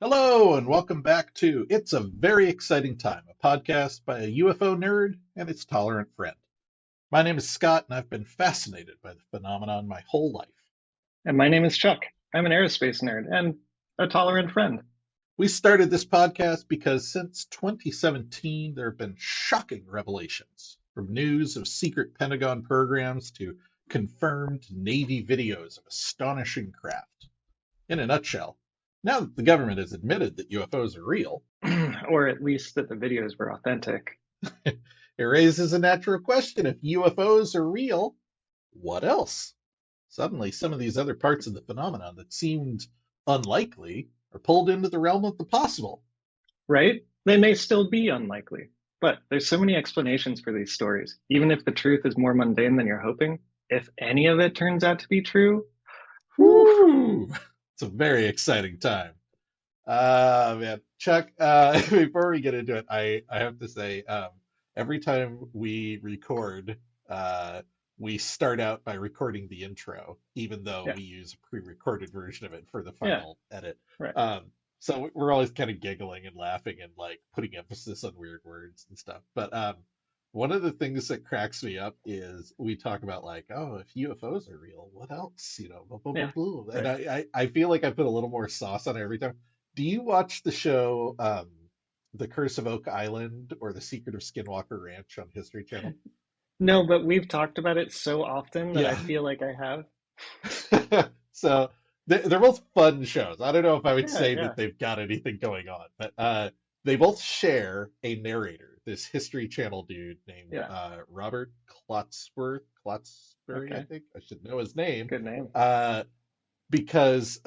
Hello, and welcome back to It's a Very Exciting Time, a podcast by a UFO nerd and its tolerant friend. My name is Scott, and I've been fascinated by the phenomenon my whole life. And my name is Chuck. I'm an aerospace nerd and a tolerant friend. We started this podcast because since 2017, there have been shocking revelations, from news of secret Pentagon programs to confirmed Navy videos of astonishing craft. In a nutshell, now that the government has admitted that UFOs are real, Or at least that the videos were authentic. it raises a natural question. If UFOs are real, what else? Suddenly, some of these other parts of the phenomenon that seemed unlikely are pulled into the realm of the possible. Right? They may still be unlikely. But there's so many explanations for these stories. Even if the truth is more mundane than you're hoping, if any of it turns out to be true, whew, Woo! It's a very exciting time. Man, Chuck, before we get into it, I have to say, every time we record, we start out by recording the intro, even though yeah, we use a pre-recorded version of it for the yeah, final edit. right. So we're always kind of giggling and laughing and like putting emphasis on weird words and stuff. But one of the things that cracks me up is we talk about like, oh, if UFOs are real, what else? Blah, blah, blah, Yeah, blah. And right. I feel like I put a little more sauce on it every time. Do you watch the show The Curse of Oak Island or The Secret of Skinwalker Ranch on History Channel? No, but we've talked about it so often that I Yeah. feel like I have. So they're both fun shows. I don't know if I would Yeah, say yeah, that they've got anything going on, but they both share a narrator, this History Channel dude named yeah. Robert Klotzsbury, I Okay. think. I should know his name. Good name. Uh, because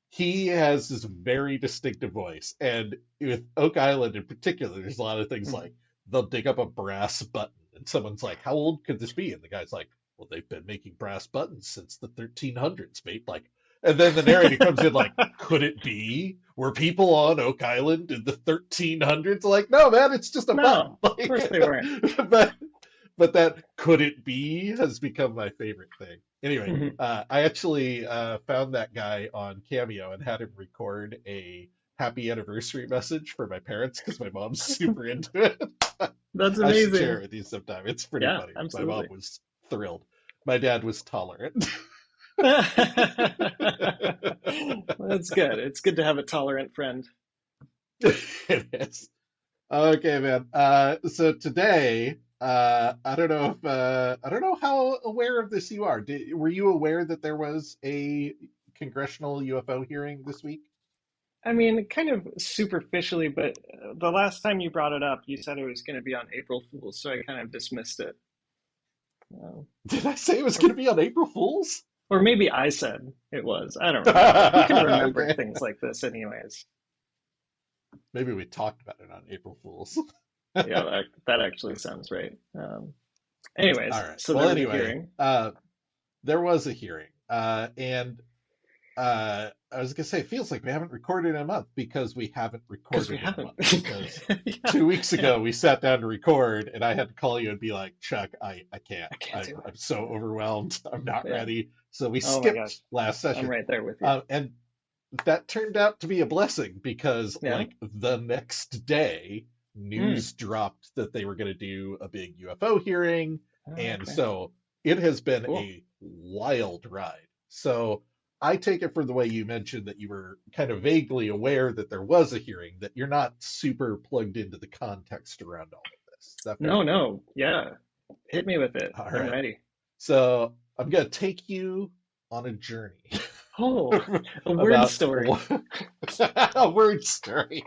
he has this very distinctive voice. And with Oak Island in particular, there's a lot of things Mhm. like they'll dig up a brass button, and someone's like, "How old could this be?" And the guy's like, "Well, they've been making brass buttons since the 1300s, mate." Like, and then the narrator comes in like, "Could it be? Were people on Oak Island in the 1300s?" Like, no, man, it's just a button. No, of Like, course they weren't. but that could it be has become my favorite thing. Anyway, Mhm. I actually found that guy on Cameo and had him record a happy anniversary message for my parents because my mom's super into it. That's I should share amazing. it with you sometime. It's pretty Yeah, funny. My mom absolutely. was thrilled. My dad was tolerant. That's good. It's good to have a tolerant friend. It is. Okay, man. So today, I don't know how aware of this you are. Were you aware that there was a congressional UFO hearing this week? I mean, kind of superficially, but the last time you brought it up, you said it was going to be on April Fool's, so I kind of dismissed it. Uh, Did I say it was or, going to be on April Fool's? or maybe I said it was. I don't remember. Who can remember Okay. things like this, anyways? Maybe we talked about it on April Fool's. Yeah, that actually sounds right. Anyways, All right. so Well, there was a anyway, hearing. there was a hearing, and I was gonna say it feels like we haven't recorded in a month because we haven't Because we recorded in a haven't. month because Yeah, 2 weeks yeah. ago we sat down to record and I had to call you and be like, Chuck, I can't. I can't do I'm so overwhelmed. I'm not it. Yeah. ready. So we Oh my gosh. skipped last I'm session. right there with you. And that turned out to be a blessing because Yeah. like the next day Mm. news dropped that they were going to do a big UFO hearing, Oh, and okay. so it has been Cool. a wild ride. So I take it from the way you mentioned that you were kind of vaguely aware that there was a hearing, that you're not super plugged into the context around all of this. Is that No, fair? no. Yeah. Hit me with it. All I'm right. ready. So I'm going to take you on a journey Oh, a word about story. a word story.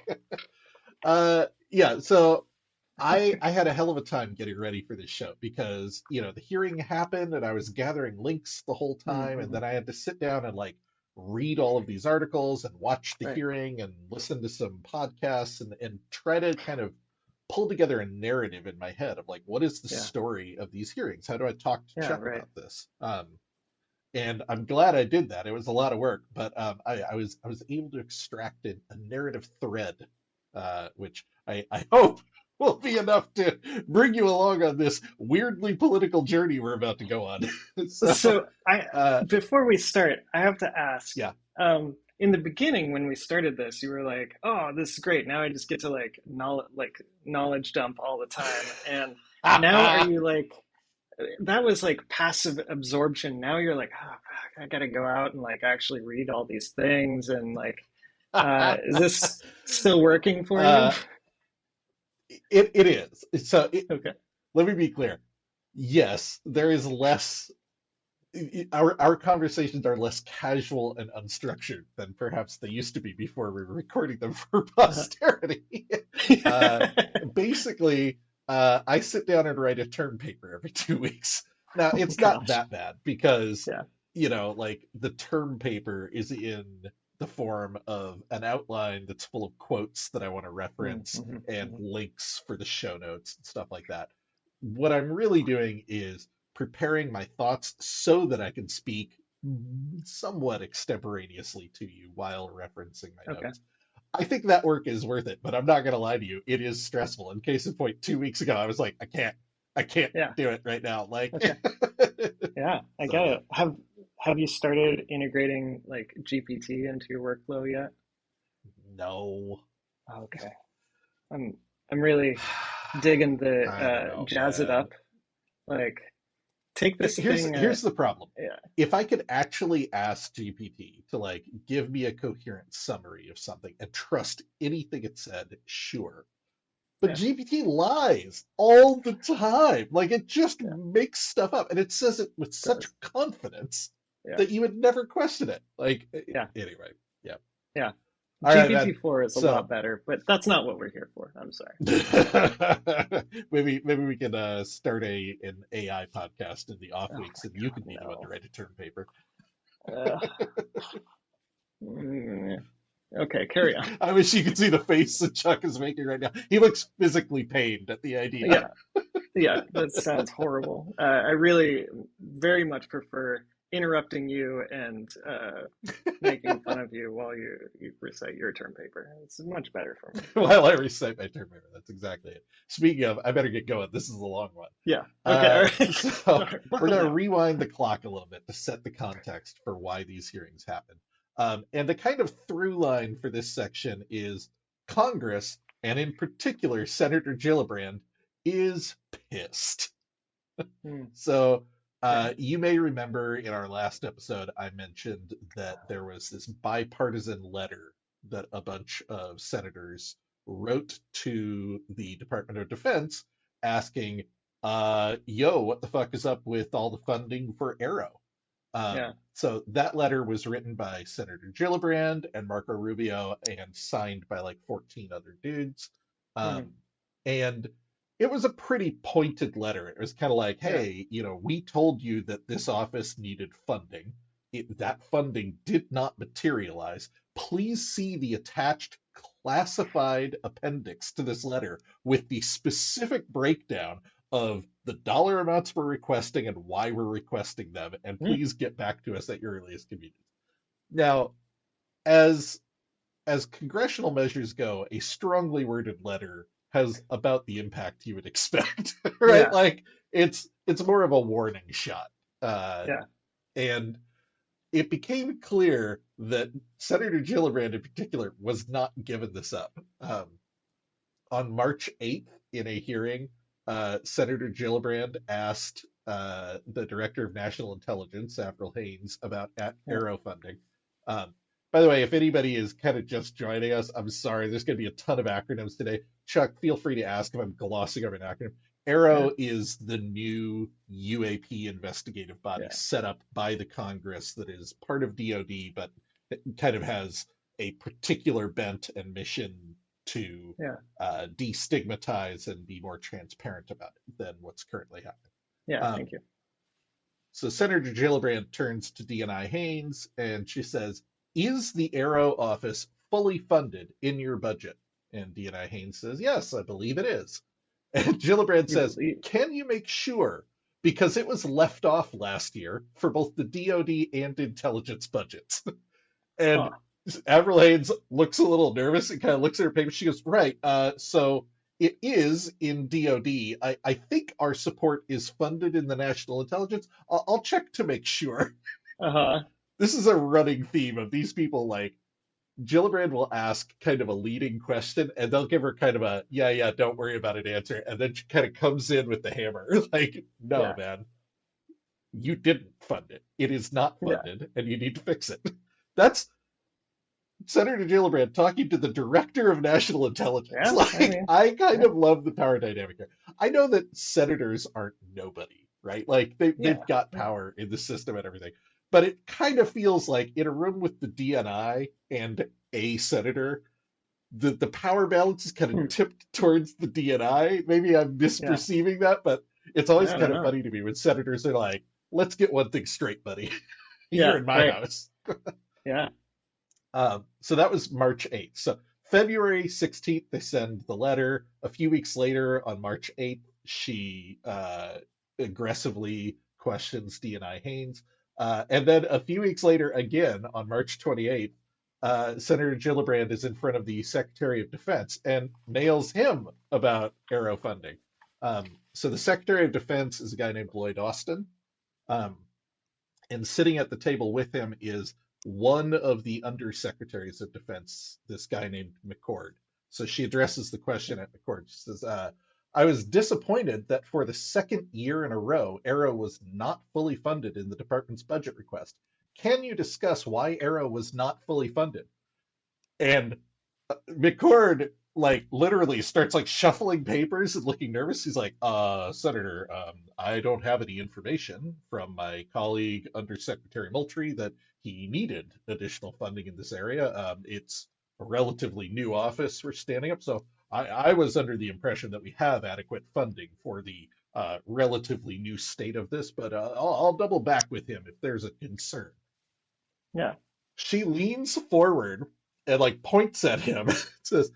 Yeah, so I had a hell of a time getting ready for this show because, the hearing happened and I was gathering links the whole time, and Hmm. then I had to sit down and like read all of these articles and watch the Right. hearing and listen to some podcasts and try to kind of pull together a narrative in my head of like what is the Yeah. story of these hearings? How do I talk to Yeah, Chuck right. about this? And I'm glad I did that. It was a lot of work, but I was able to extract a narrative thread, which I hope will be enough to bring you along on this weirdly political journey we're about to go on. So, So I uh, before we start, I have to ask, yeah, in the beginning when we started this, you were like, "Oh, this is great. Now I just get to knowledge dump all the time." And now are you like that was like passive absorption. Now you're like, "Oh, fuck, I got to go out and like actually read all these things." And like, is this still working for you? uh, it is. Okay. Let me be clear. Yes, there is less. Our conversations are less casual and unstructured than perhaps they used to be before we were recording them for Uh-huh. posterity. uh, Basically, I sit down and write a term paper every 2 weeks. Now, Oh it's not gosh. that bad because, Yeah. like the term paper is in the form of an outline that's full of quotes that I want to reference Mm-hmm, and hmm. links for the show notes and stuff like that. What I'm really doing is preparing my thoughts so that I can speak somewhat extemporaneously to you while referencing my Okay. notes. I think that work is worth it, but I'm not going to lie to you. It is stressful. In case in point, 2 weeks ago, I was like, I can't Yeah. do it right now. Like, Okay. Yeah, I so get yeah, it. Have you started integrating like GPT into your workflow yet? no, Okay. I'm I'm really digging the I don't know, jazz it man. up. Like take this thing Here's the problem. yeah, If I could actually ask GPT to like give me a coherent summary of something and trust anything it said, sure. But yeah, GPT lies all the time. Like it just yeah, makes stuff up and it says it with it such does. confidence Yeah, that you would never question it. Like yeah, anyway, yeah. yeah. All right, man. GPT-4 is a So lot better, but that's not what we're here for. I'm sorry. maybe we can start an AI podcast in the off Oh weeks, my and you God, can be the one to no. write a term paper. Uh, mm, okay, carry on. I wish you could see the face that Chuck is making right now. He looks physically pained at the idea. Yeah, yeah, that sounds horrible. I really very much prefer interrupting you and making fun of you while you recite your term paper. It's much better for me. While I recite my term paper, that's exactly it. Speaking of, I better get going. This is a long one. Yeah. Okay. All right. All So right. we're Buckle going to down. rewind the clock a little bit to set the context for why these hearings happen. And the kind of through line for this section is Congress, and in particular Senator Gillibrand, is pissed. Hmm. So Okay. you may remember in our last episode, I mentioned that there was this bipartisan letter that a bunch of senators wrote to the Department of Defense asking, yo, what the fuck is up with all the funding for AARO? Yeah. So that letter was written by Senator Gillibrand and Marco Rubio and signed by like 14 other dudes. Hmm. Um, and it was a pretty pointed letter. It was kind of like, Yeah. hey, we told you that this office needed funding. That funding did not materialize. Please see the attached classified appendix to this letter with the specific breakdown of the dollar amounts we're requesting and why we're requesting them, and Hmm. please get back to us at your earliest convenience. Now, as congressional measures go, a strongly worded letter has about the impact you would expect, right? Yeah. Like it's more of a warning shot, uh, Yeah. and it became clear that Senator Gillibrand, in particular, was not giving this up. On March 8th, in a hearing, Senator Gillibrand asked the Director of National Intelligence, Avril Haines, about Yeah. AARO funding. Um, by the way, if anybody is kind of just joining us, I'm sorry. There's going to be a ton of acronyms today. Chuck, feel free to ask if I'm glossing over an acronym. Yeah. AARO is the new UAP investigative body Yeah. set up by the Congress that is part of DoD, but it kind of has a particular bent and mission to Yeah. destigmatize and be more transparent about it than what's currently happening. Yeah. Um, Thank you. so Senator Gillibrand turns to DNI Haynes and she says, is the AARO office fully funded in your budget? And DNI Haynes says, yes, I believe it is. And Gillibrand You says, believe? can you make sure? Because it was left off last year for both the DoD and intelligence budgets. And Huh. Avril Haines looks a little nervous and kind of looks at her paper. She goes, right, so it is in DoD. I think our support is funded in the national intelligence. I'll check to make sure. Uh-huh. This is a running theme of these people like Gillibrand will ask kind of a leading question, and they'll give her kind of a yeah, don't worry about it answer, and then she kind of comes in with the hammer, like, no, Yeah. man, you didn't fund it. It is not Yeah. funded, and you need to fix it. That's Senator Gillibrand talking to the director of national intelligence. Yeah. I Like, mean, I kind yeah. of love the power dynamic here. I know that senators aren't nobody, right? Like, they've Yeah. got Yeah. power in the system and everything. But it kind of feels like in a room with the DNI and a senator, the power balance is kind of Hmm. tipped towards the DNI. Maybe I'm Yeah. misperceiving that, but it's always I don't kind of know. funny to me when senators are like, let's get one thing straight, buddy. You're Yeah. in my Right. house. Yeah. So that was March 8th. So February 16th, they send the letter. A few weeks later, on March 8th, she aggressively questions DNI Haynes. And then a few weeks later, again, on March 28th, Senator Gillibrand is in front of the Secretary of Defense and nails him about AARO funding. So the Secretary of Defense is a guy named Lloyd Austin. Um, and sitting at the table with him is one of the undersecretaries of defense, this guy named McCord. So she addresses the question at McCord. She says, I was disappointed that for the second year in a row, AARO was not fully funded in the department's budget request. Can you discuss why AARO was not fully funded? And McCord like literally starts like shuffling papers and looking nervous. He's like, Senator, I don't have any information from my colleague Undersecretary Moultrie that he needed additional funding in this area. It's a relatively new office we're standing up, so I was under the impression that we have adequate funding for the relatively new state of this, but I'll double back with him if there's a concern. Yeah. She leans forward and like points at him and says,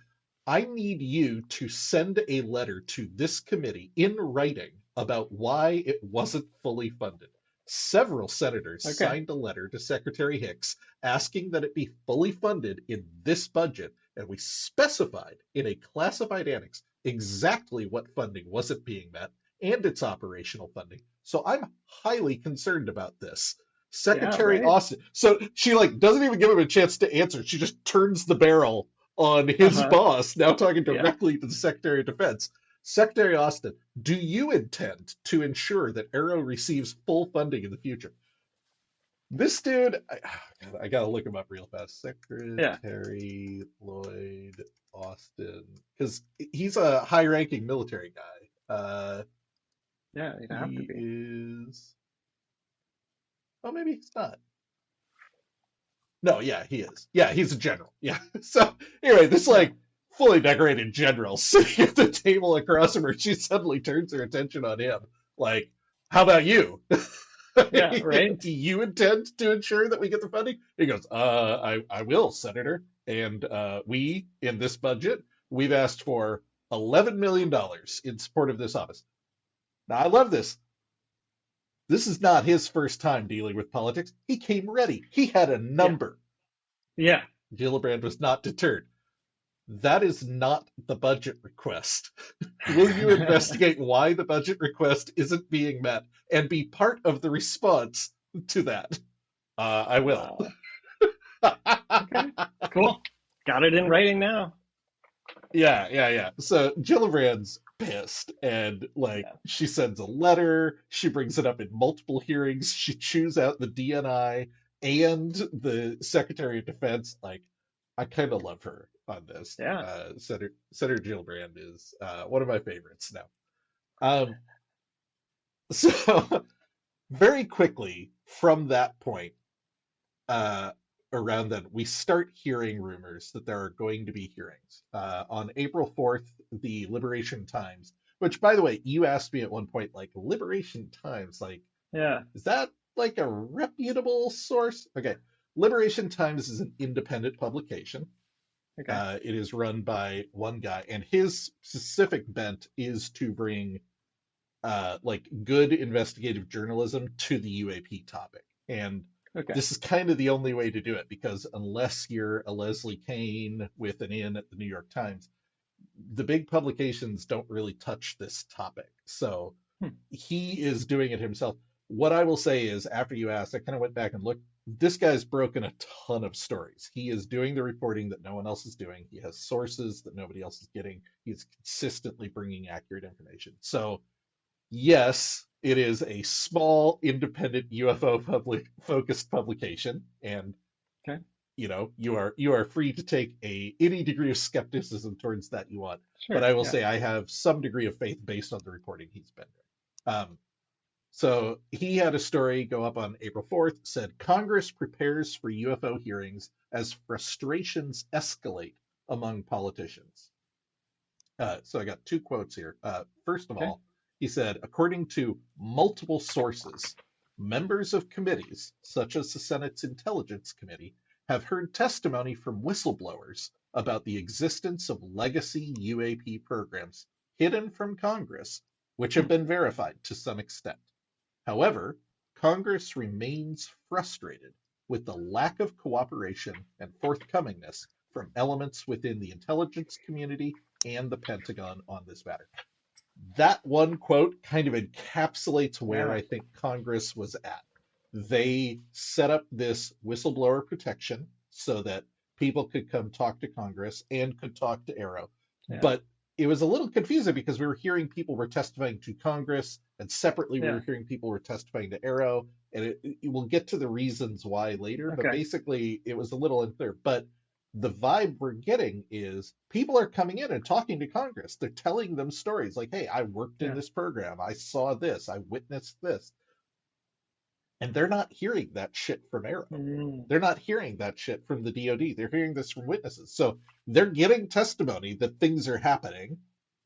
I need you to send a letter to this committee in writing about why it wasn't fully funded. Several senators Okay. signed a letter to Secretary Hicks asking that it be fully funded in this budget, and we specified in a classified annex exactly what funding wasn't being met and its operational funding. So I'm highly concerned about this. Yeah. Secretary Right. Austin. So she like doesn't even give him a chance to answer. She just turns the barrel on his Uh-huh. boss, now talking Yeah. directly to the Secretary of Defense. Secretary Austin, do you intend to ensure that AARO receives full funding in the future? This dude, I gotta look him up real fast. Yeah. Secretary Lloyd Austin, because he's a high-ranking military guy. Yeah. You'd have to He be. is. Oh, maybe he's not. No, yeah, he is. Yeah, he's a general. Yeah. So anyway, this Yeah. like fully decorated general sitting at the table across from her, she suddenly turns her attention on him. Like, how about you? Yeah. Right. Do you intend to ensure that we get the funding? He goes, I will, Senator. And we, in this budget, we've asked for $11 million in support of this office. Now, I love this. This is not his first time dealing with politics. He came ready. He had a Yeah. number. Yeah. Gillibrand was not deterred. That is not the budget request. Will you investigate why the budget request isn't being met and be part of the response to that? I will. Wow. Okay. Cool. Got it in writing now. Yeah. So Gillibrand's pissed and like Yeah. she sends a letter. She brings it up in multiple hearings. She chews out the DNI and the Secretary of Defense. Like, I kind of love her on this. Yeah. Senator Gillibrand is one of my favorites now. Um, so very quickly from that point, uh, around then, we start hearing rumors that there are going to be hearings. On April 4th, the Liberation Times, which, by the way, you asked me at one point, like, Liberation Times, like, Yeah. is that like a reputable source? Okay. Liberation Times is an independent publication. Okay. It is run by one guy, and his specific bent is to bring like good investigative journalism to the UAP topic. And Okay. this is kind of the only way to do it because unless you're a Leslie Kane with an in at the New York Times, the big publications don't really touch this topic. So Hmm. he is doing it himself. What I will say is, after you asked, I kind of went back and looked. this guy's broken a ton of stories. He is doing the reporting that no one else is doing. He has sources that nobody else is getting. He's consistently bringing accurate information. So, yes, it is a small, independent UFO focused publication, and Okay. you are free to take any degree of skepticism towards that you want. But Sure. I will Yeah. say I have some degree of faith based on the reporting he's been doing. So he had a story go up on April 4th, said Congress prepares for UFO hearings as frustrations escalate among politicians. So I got two quotes here. First of Okay. all, he said, according to multiple sources, members of committees, such as the Senate's Intelligence Committee, have heard testimony from whistleblowers about the existence of legacy UAP programs hidden from Congress, which have Hmm. been verified to some extent. However, Congress remains frustrated with the lack of cooperation and forthcomingness from elements within the intelligence community and the Pentagon on this matter. That one quote kind of encapsulates where Yeah. I think Congress was at. They set up this whistleblower protection so that people could come talk to Congress and could talk to AARO. Yeah. But it was a little confusing because we were hearing people were testifying to Congress, and separately we were Yeah. hearing people were testifying to AARO. And we'll get to the reasons why later, but Okay. basically it was a little unclear. But the vibe we're getting is people are coming in and talking to Congress. They're telling them stories like, hey, I worked in Yeah. this program. I saw this. I witnessed this. And they're not hearing that shit from AARO. Mm. They're not hearing that shit from the DoD. They're hearing this from witnesses. So they're getting testimony that things are happening,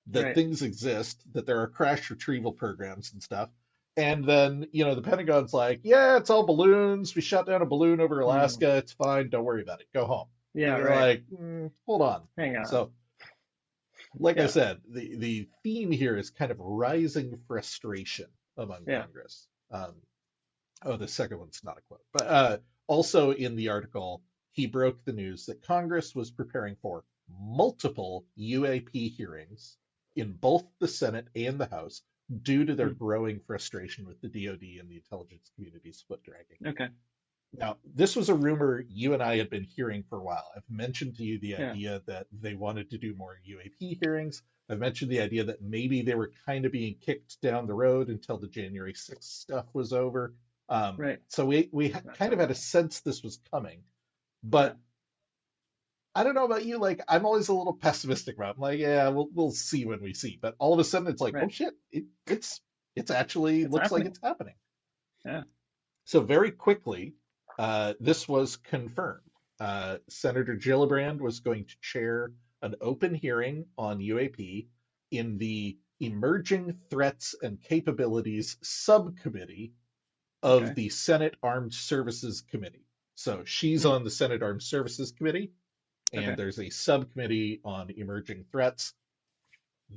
that Right. things exist, that there are crash retrieval programs and stuff. And then, the Pentagon's like, yeah, it's all balloons. We shot down a balloon over Mm. Alaska. It's fine. Don't worry about it. Go home. And Yeah. you're Right. like, hold on. Hang on. So, like I Yeah. said, the theme here is kind of rising frustration among Yeah. Congress. The second one's not a quote. But also in the article, he broke the news that Congress was preparing for multiple UAP hearings in both the Senate and the House due to their Hmm. growing frustration with the DoD and the intelligence community's foot dragging. Okay. Now, this was a rumor you and I had been hearing for a while. I've mentioned to you the Yeah. idea that they wanted to do more UAP hearings. I've mentioned the idea that maybe they were kind of being kicked down the road until the January 6th stuff was over. Right. So we That kind of sounds had a right. sense this was coming, Yeah. but I don't know about you. Like I'm always a little pessimistic about it. I'm like, yeah, we'll see when we see. But all of a sudden, it's like, oh Right. shit, it's actually It's looks like happening. it's happening. Yeah. So very quickly, this was confirmed. Senator Gillibrand was going to chair an open hearing on UAP in the Emerging Threats and Capabilities Subcommittee of Okay. the Senate Armed Services Committee. So she's Hmm. on the Senate Armed Services Committee, and Okay. there's a subcommittee on emerging threats.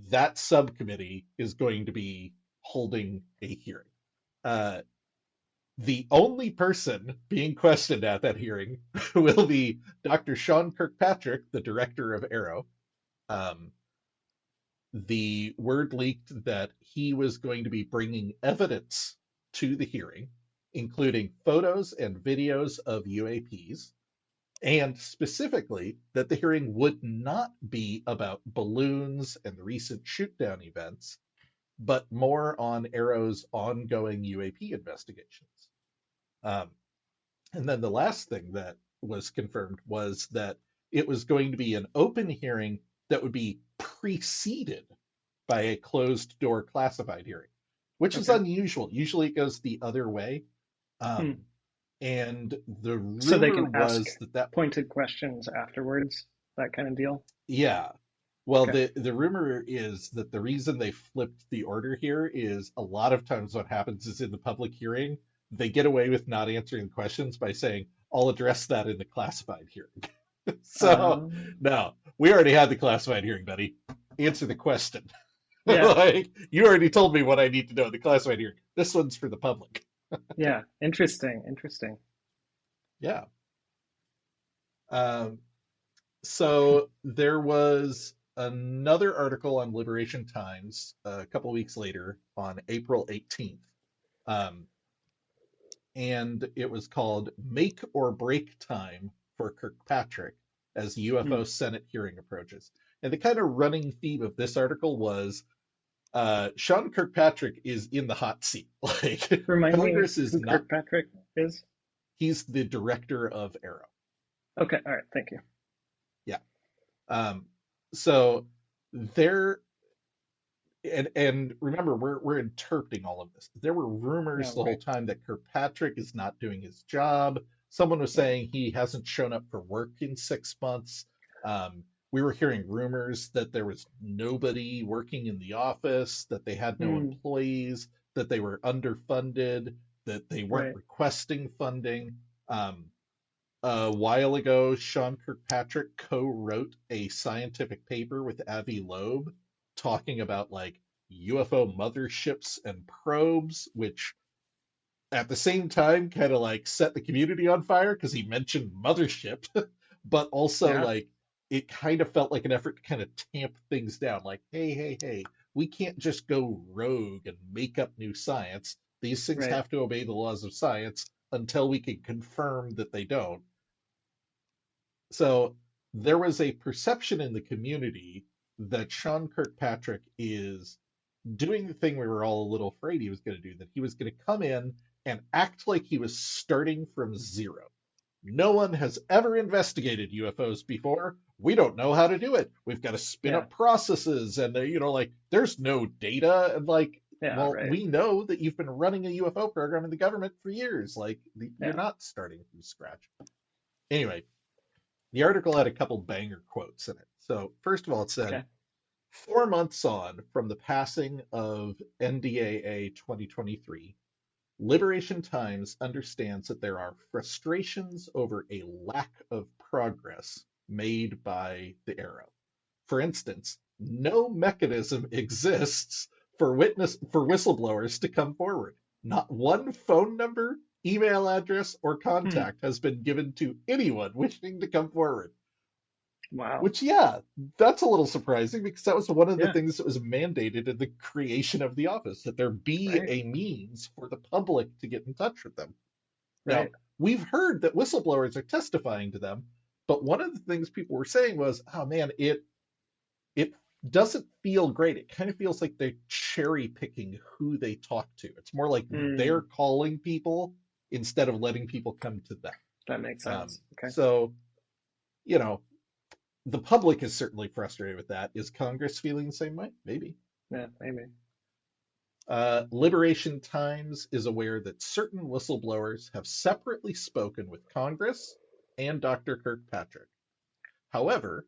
That subcommittee is going to be holding a hearing. Uh, the only person being questioned at that hearing will be Dr. Sean Kirkpatrick, the director of AARO. Um, the word leaked that he was going to be bringing evidence to the hearing, including photos and videos of UAPs, and specifically that the hearing would not be about balloons and the recent shootdown events, but more on AARO's ongoing UAP investigations. Um, and then the last thing that was confirmed was that it was going to be an open hearing that would be preceded by a closed door classified hearing, which is Okay. unusual. Usually it goes the other way. Hmm. And the So they rumor can ask was that pointed questions afterwards, that kind of deal. yeah. Well, Okay. the rumor is that the reason they flipped the order here is a lot of times what happens is in the public hearing, they get away with not answering the questions by saying, I'll address that in the classified hearing. So, Um. no, we already had the classified hearing, buddy. Answer the question. Yeah. Like, you already told me what I need to know in the classified hearing. This one's for the public. Yeah. Interesting. Interesting. Yeah. Um, So there was another article on Liberation Times a couple weeks later on April 18th. Um, and it was called Make or Break Time for Kirkpatrick as UFO Hmm. Senate hearing approaches. And the kind of running theme of this article was Sean Kirkpatrick is in the hot seat. Like Remind me Congress is who not, Kirkpatrick is? he's the director of AARO. Okay, all right, thank you. Yeah. Um, so there, and remember, we're interpreting all of this. There were rumors No, the whole right. time that Kirkpatrick is not doing his job. Someone was Yeah. saying he hasn't shown up for work in 6 months. We were hearing rumors that there was nobody working in the office, that they had no Hmm. employees, that they were underfunded, that they weren't Right. requesting funding. A while ago, Sean Kirkpatrick co-wrote a scientific paper with Avi Loeb talking about like UFO motherships and probes, which at the same time kind of like set the community on fire because he mentioned mothership, but also Yeah. like it kind of felt like an effort to kind of tamp things down. Like, hey, hey, hey, we can't just go rogue and make up new science. These things Right. have to obey the laws of science until we can confirm that they don't. So there was a perception in the community that Sean Kirkpatrick is doing the thing we were all a little afraid he was going to do, that he was going to come in and act like he was starting from zero. No one has ever investigated UFOs before. We don't know how to do it. We've got to spin Yeah. up processes and, like, there's no data. And, like, Yeah. well, Right. we know that you've been running a UFO program in the government for years. Like, you're Yeah. not starting from scratch. Anyway, the article had a couple banger quotes in it. So, first of all, it said, Okay. 4 months on from the passing of NDAA 2023, Liberation Times understands that there are frustrations over a lack of progress made by the AARO. For instance, no mechanism exists for whistleblowers to come forward. Not one phone number, email address, or Hmm. contact has been given to anyone wishing to come forward. Wow. Which, yeah, that's a little surprising because that was one of the Yeah. things that was mandated in the creation of the office, that there be Right. a means for the public to get in touch with them. Now, Right. we've heard that whistleblowers are testifying to them, but one of the things people were saying was, oh man, it doesn't feel great. It kind of feels like they're cherry picking who they talk to. It's more like they're Hmm. calling people instead of letting people come to them. That makes sense. Okay. So, you know, the public is certainly frustrated with that. Is Congress feeling the same way? Maybe. Yeah. Maybe. Liberation Times is aware that certain whistleblowers have separately spoken with Congress and Dr. Kirkpatrick. However,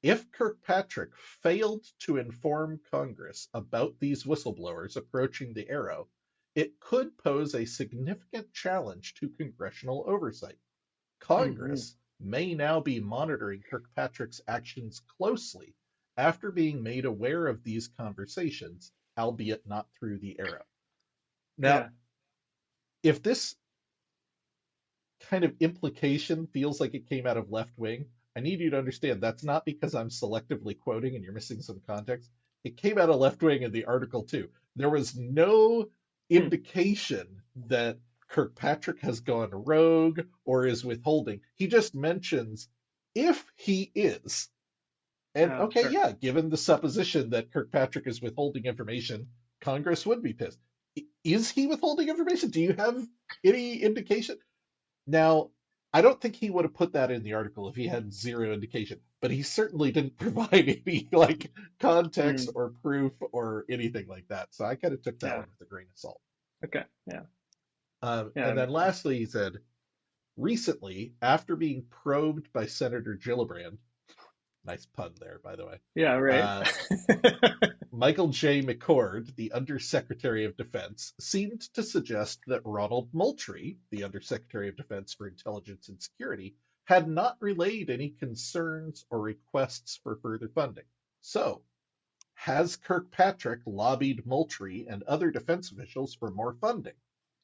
if Kirkpatrick failed to inform Congress about these whistleblowers approaching the AARO, it could pose a significant challenge to congressional oversight. Hmm. Congress may now be monitoring Kirkpatrick's actions closely after being made aware of these conversations, albeit not through the AARO. Now, Yeah. if this kind of implication feels like it came out of left wing, I need you to understand that's not because I'm selectively quoting and you're missing some context. It came out of left wing in the article too. There was no Hmm. indication that Kirkpatrick has gone rogue or is withholding. He just mentions if he is. And okay, Sure. yeah, given the supposition that Kirkpatrick is withholding information, Congress would be pissed. Is he withholding information? Do you have any indication? Now, I don't think he would have put that in the article if he had zero indication, but he certainly didn't provide any like context Hmm. or proof or anything like that. So I kind of took that Yeah. one with a grain of salt. Okay. Yeah. Yeah. And That then makes sense. lastly, he said, recently, after being probed by Senator Gillibrand, nice pun there, by the way, Yeah. Right. uh, Michael J. McCord, the Undersecretary of Defense, seemed to suggest that Ronald Moultrie, the Undersecretary of Defense for Intelligence and Security, had not relayed any concerns or requests for further funding. So, has Kirkpatrick lobbied Moultrie and other defense officials for more funding?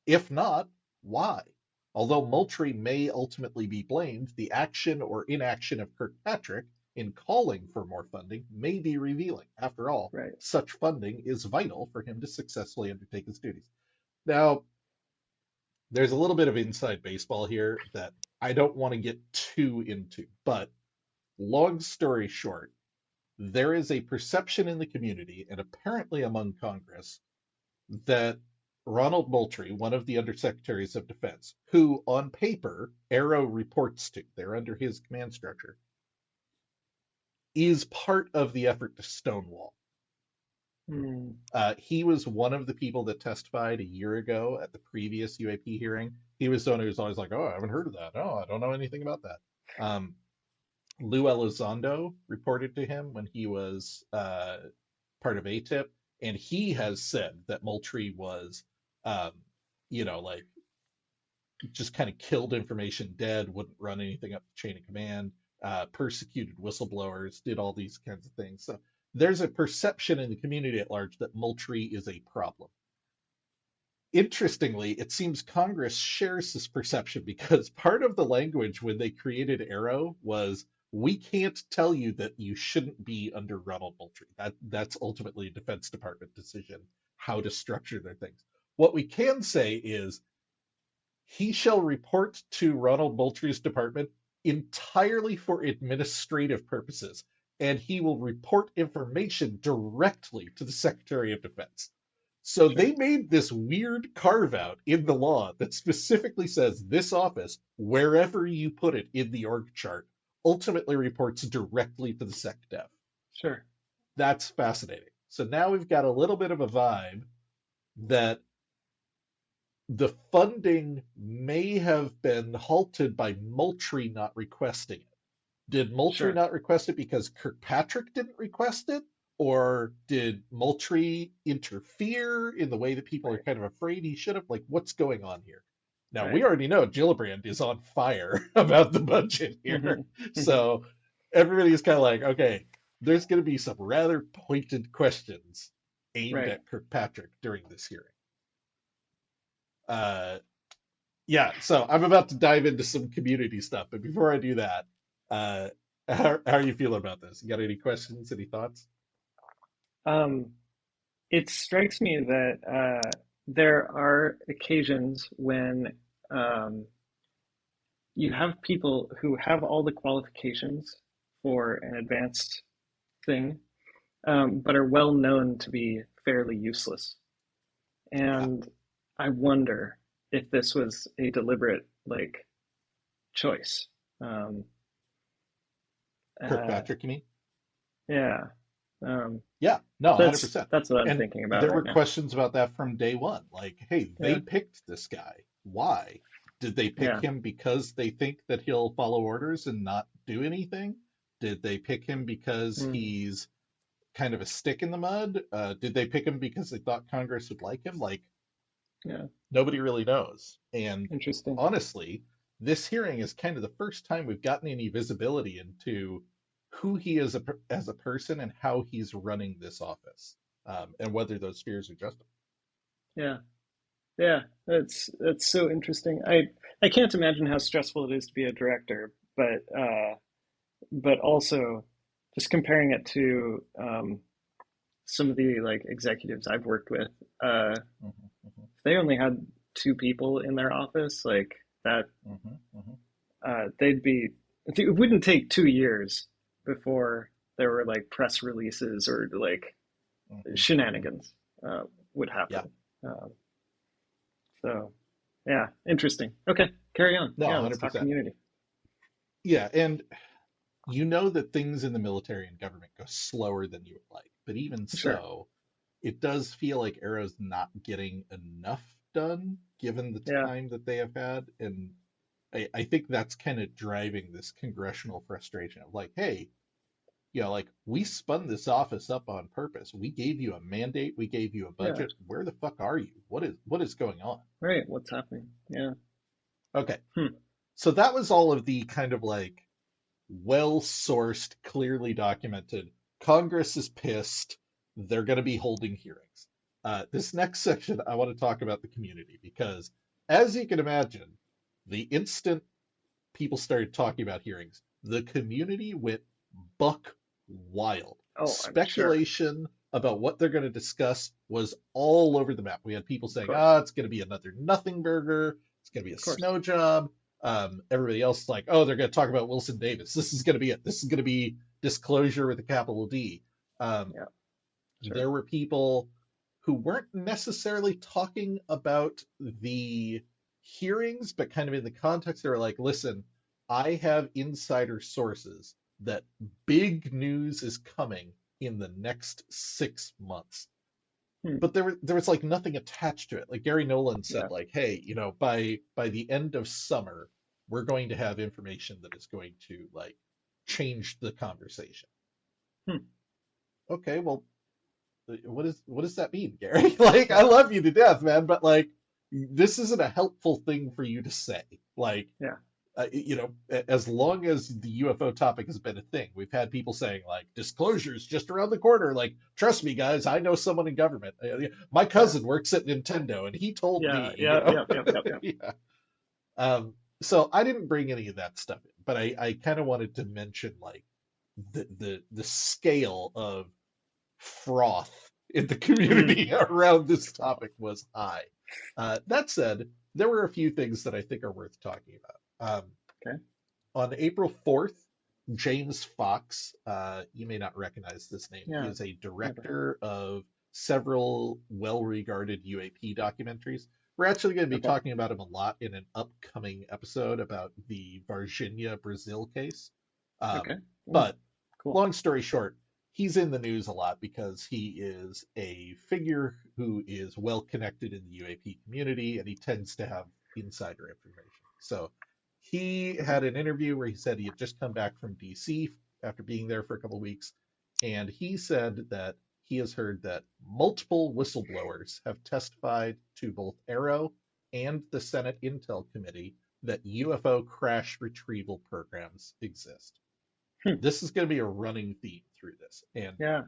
If not, why? Although Moultrie may ultimately be blamed, the action or inaction of Kirkpatrick in calling for more funding may be revealing. After all, Right. such funding is vital for him to successfully undertake his duties. Now, there's a little bit of inside baseball here that I don't want to get too into, but long story short, there is a perception in the community and apparently among Congress that Ronald Moultrie, one of the undersecretaries of defense, who on paper AARO reports to, they're under his command structure, is part of the effort to stonewall. Hmm. He was one of the people that testified a year ago at the previous UAP hearing. He was the one who was always like, "Oh, I haven't heard of that. Oh, I don't know anything about that." Lou Elizondo reported to him when he was part of ATIP, and he has said that Moultrie was, um, like just kind of killed information dead, wouldn't run anything up the chain of command, persecuted whistleblowers, did all these kinds of things. So there's a perception in the community at large that Moultrie is a problem. Interestingly, it seems Congress shares this perception because part of the language when they created AARO was, we can't tell you that you shouldn't be under Ronald Moultrie. That's ultimately a Defense Department decision how to structure their things. What we can say is he shall report to Ronald Moultrie's department entirely for administrative purposes, and he will report information directly to the Secretary of Defense. So Sure. they made this weird carve out in the law that specifically says this office, wherever you put it in the org chart, ultimately reports directly to the SecDef. Sure. That's fascinating. So now we've got a little bit of a vibe that the funding may have been halted by Moultrie not requesting it. Did Moultrie Sure. not request it because Kirkpatrick didn't request it? Or did Moultrie interfere in the way that people are Right. kind of afraid he should have? Like, what's going on here? Now, we Right. already know Gillibrand is on fire about the budget here. Mm-hmm. Mm-hmm. So everybody's kind of like, okay, there's going to be some rather pointed questions aimed Right. at Kirkpatrick during this hearing. Uh, yeah, so I'm about to dive into some community stuff, but before I do that, uh, how are you feeling about this? You got any questions, any thoughts? Um, it strikes me that there are occasions when um, you have people who have all the qualifications for an advanced thing, but are well known to be fairly useless. Yeah, And I wonder if this was a deliberate like choice. Um, uh, Kirkpatrick, you mean? yeah, um, Yeah, no, that's 100%. that's what I'm And thinking about there right were now. questions about that from day one. Like, hey, they Yeah, picked this guy. Why? Did they pick yeah, him because they think that he'll follow orders and not do anything? Did they pick him because mm, he's kind of a stick in the mud? Did they pick him because they thought Congress would like him? Like, yeah. nobody really knows. And Interesting. honestly, this hearing is kind of the first time we've gotten any visibility into who he is as a person and how he's running this office, and whether those fears are justified. Yeah, yeah. That's so interesting. I can't imagine how stressful it is to be a director, but also just comparing it to some of the like executives I've worked with. Hmm. Hmm. If they only had two people in their office, like that, Hmm. Hmm. they'd be. It wouldn't take 2 years before there were like press releases or like Hmm. Hmm. shenanigans would Yeah, happen. Um, so, yeah, interesting. Okay, carry on. no, Yeah, let's talk 100%. community. Yeah, and you know that things in the military and government go slower than you would like, but even Sure. so, it does feel like Arrow's not getting enough done given the Yeah. time that they have had. And I think that's kind of driving this congressional frustration of like, hey, like we spun this office up on purpose. We gave you a mandate, we gave you a Yeah. budget. Where the fuck are you? What is going on? Right. What's happening? Yeah. Okay. Hmm. So that was all of the kind of like well-sourced, clearly documented. Congress is pissed. They're going to be holding hearings. This next section, I want to talk about the community because, as you can imagine, the instant people started talking about hearings, the community went buck wild. Oh, I'm sure. Speculation about what they're going to discuss was all over the map. We had people Of saying, course. it's going to be another nothing burger. It's going to be a Of course. snow job. Everybody else is like, oh, they're going to talk about Wilson Davis. This is going to be it. This is going to be disclosure with a capital D. Yeah. Sure. There were people who weren't necessarily talking about the hearings, but kind of in the context, they were like, listen, I have insider sources that big news is coming in the next 6 months. Hmm. But there was like nothing attached to it. Like Gary Nolan said, Yeah. like, hey, by the end of summer, we're going to have information that is going to like change the conversation. Hmm. Okay, well, what does that mean, Gary? Like, I love you to death, man, but like, this isn't a helpful thing for you to say. Like, Yeah. As long as the UFO topic has been a thing, we've had people saying like, disclosure's just around the corner. Like, trust me, guys, I know someone in government. My cousin works at Nintendo, and he told Yeah. me, Yeah. Yeah. Yeah. Yeah. Yeah. yeah. So I didn't bring any of that stuff in, but I kind of wanted to mention like the scale of froth in the community around this topic was high. That said, there were a few things that I think are worth talking about. Okay. On April 4th, James Fox, you may not recognize this name, he Yeah. is a director of several well-regarded UAP documentaries. We're actually going to be Okay. talking about him a lot in an upcoming episode about the Varginha, Brazil case. Okay. But Cool. long story short, he's in the news a lot because he is a figure who is well connected in the UAP community and he tends to have insider information. So he had an interview where he said he had just come back from DC after being there for a couple of weeks. And he said that he has heard that multiple whistleblowers have testified to both AARO and the Senate Intel Committee that UFO crash retrieval programs exist. This is going to be a running theme through this. And Yeah.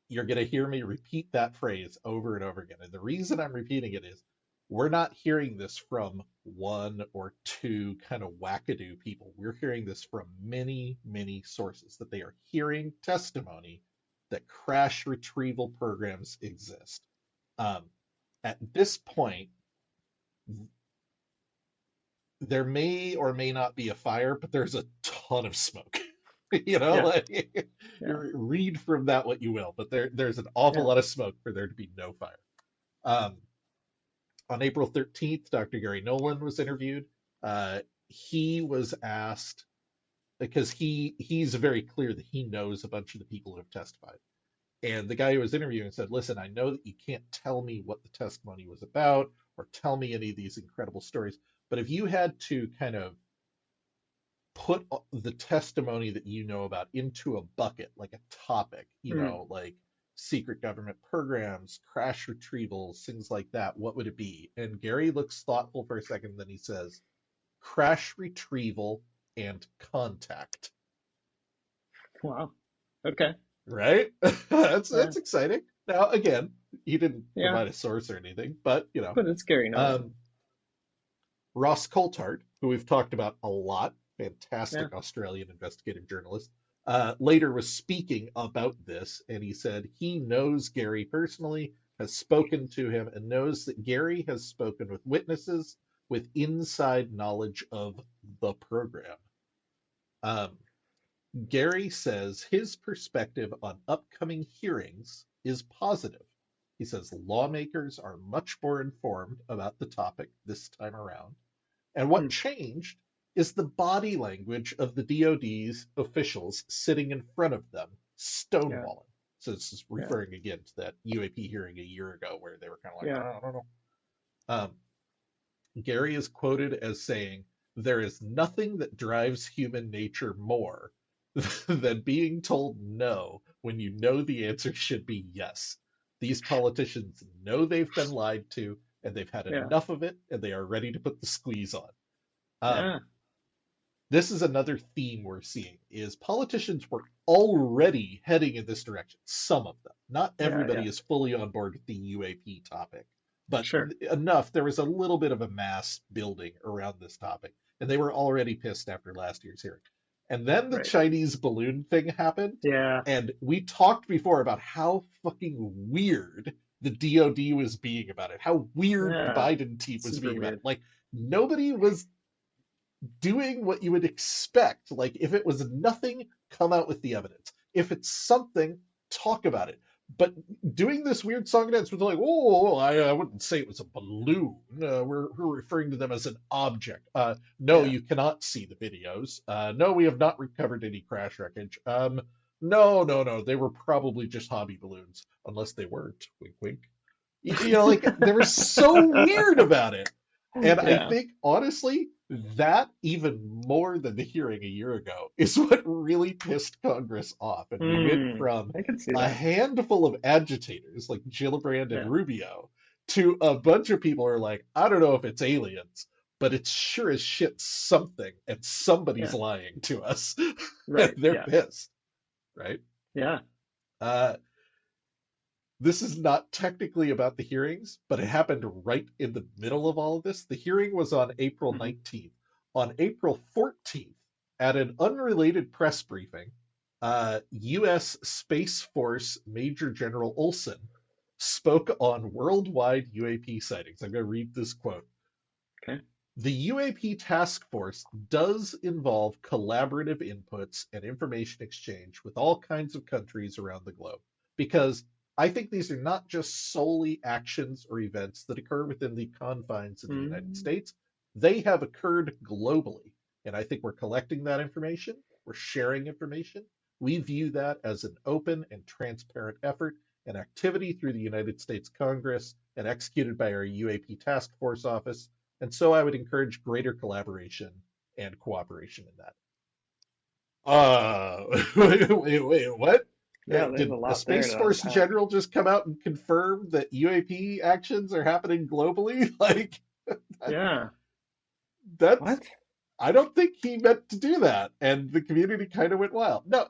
you're going to hear me repeat that phrase over and over again. And the reason I'm repeating it is we're not hearing this from one or two kind of wackadoo people. We're hearing this from many, many sources that they are hearing testimony that crash retrieval programs exist. At this point, there may or may not be a fire, but there's a ton of smoke. Yeah. Read from that what you will, but there's an awful Yeah. lot of smoke for there to be no fire. On April 13th, Dr. Gary Nolan was interviewed. He was asked, because he's very clear that he knows a bunch of the people who have testified. And the guy who was interviewing said, listen, I know that you can't tell me what the testimony was about or tell me any of these incredible stories, but if you had to kind of put the testimony that you know about into a bucket, like a topic, like secret government programs, crash retrievals, things like that, what would it be? And Gary looks thoughtful for a second, then he says, crash retrieval and contact. Wow. Okay. Right? That's Yeah. exciting. Now, again, he didn't Yeah. provide a source or anything, but But it's scary. No. Ross Coulthart, who we've talked about a lot, fantastic Yeah. Australian investigative journalist, later was speaking about this, and he said he knows Gary personally, has spoken to him, and knows that Gary has spoken with witnesses with inside knowledge of the program. Gary says his perspective on upcoming hearings is positive. He says lawmakers are much more informed about the topic this time around. And what changed is the body language of the DoD's officials sitting in front of them, stonewalling. Yeah. So this is referring again to that UAP hearing a year ago where they were kind of like, I don't know. Gary is quoted as saying, there is nothing that drives human nature more than being told no when you know the answer should be yes. These politicians know they've been lied to, and they've had enough of it, and they are ready to put the squeeze on. This is another theme we're seeing, is politicians were already heading in this direction, some of them. Not everybody is fully on board with the UAP topic, but enough. There was a little bit of a mass building around this topic, and they were already pissed after last year's hearing. And then the Chinese balloon thing happened. Yeah. And we talked before about how fucking weird the DoD was being about it, how weird the Biden team was being about it. Like, nobody was doing what you would expect. Like, if it was nothing, come out with the evidence. If it's something, talk about it. But doing this weird song and dance with like, oh, I wouldn't say it was a balloon. We're referring to them as an object. No, Yeah. you cannot see the videos. No, we have not recovered any crash wreckage. No, they were probably just hobby balloons, unless they weren't. Wink, wink. Like they were so weird about it. And I Yeah. think, honestly, that even more than the hearing a year ago is what really pissed Congress off. And we went from I can see a that. handful of agitators like Gillibrand and Yeah. Rubio to a bunch of people who are like, I don't know if it's aliens, but it's sure as shit something, and somebody's Yeah. lying to us. And Right. they're Yeah. pissed, right? Yeah. Uh, this is not technically about the hearings, but it happened right in the middle of all of this. The hearing was on April Hmm. 19th. On April 14th, at an unrelated press briefing, U.S. Space Force Major General Olson spoke on worldwide UAP sightings. I'm going to read this quote. Okay. The UAP task force does involve collaborative inputs and information exchange with all kinds of countries around the globe, because I think these are not just solely actions or events that occur within the confines of the United Mm. States. They have occurred globally. And I think we're collecting that information, we're sharing information. We view that as an open and transparent effort and activity through the United States Congress and executed by our UAP Task Force Office, and so I would encourage greater collaboration and cooperation in that. Wait, what? Yeah. There's a Did a lot there Space to Force unpack. general just come out and confirm that UAP actions are happening globally? Like, Yeah. that's, What? I don't think he meant to do that. And the community kind of went wild. No,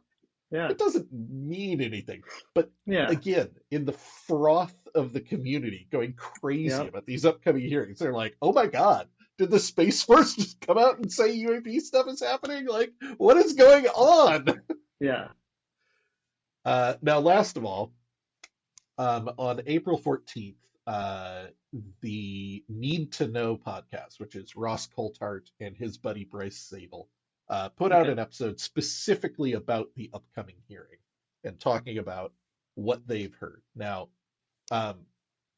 Yeah. it doesn't mean anything. But Yeah. again, in the froth of the community going crazy Yep. about these upcoming hearings, they're like, oh my God, did the Space Force just come out and say UAP stuff is happening? Like, what is going on? Yeah. Now, last of all, on April 14th, the Need to Know podcast, which is Ross Coulthart and his buddy Bryce Zabel, put out Okay. an episode specifically about the upcoming hearing and talking about what they've heard. Now, um,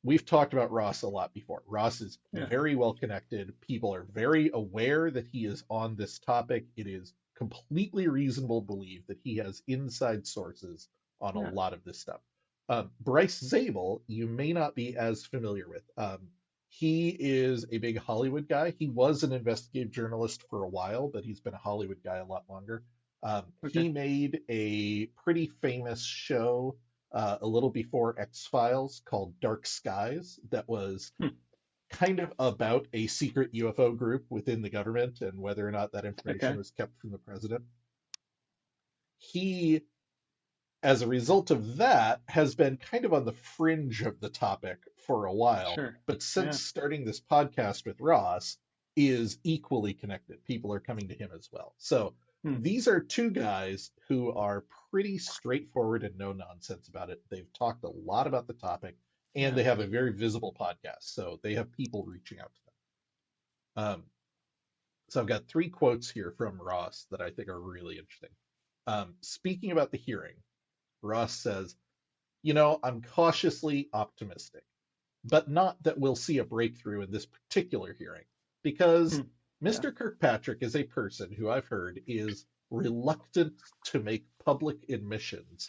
we've talked about Ross a lot before. Ross is Yeah. very well connected. People are very aware that he is on this topic. It is completely reasonable to believe that he has inside sources on a Yeah. lot of this stuff. Bryce Zabel, you may not be as familiar with. He is a big Hollywood guy. He was an investigative journalist for a while, but he's been a Hollywood guy a lot longer. Okay. He made a pretty famous show a little before X-Files called Dark Skies that was Hmm. kind of about a secret UFO group within the government and whether or not that information Okay. was kept from the president. He, as a result of that, has been kind of on the fringe of the topic for a while, Sure. but Yeah. since starting this podcast with Ross, is equally connected. People are coming to him as well. So Hmm. these are two guys who are pretty straightforward and no nonsense about it. They've talked a lot about the topic, and Yeah. they have a very visible podcast. So they have people reaching out to them. So I've got three quotes here from Ross that I think are really interesting. Speaking about the hearing, Ross says, I'm cautiously optimistic, but not that we'll see a breakthrough in this particular hearing, because Hmm. Yeah. Mr. Kirkpatrick is a person who I've heard is reluctant to make public admissions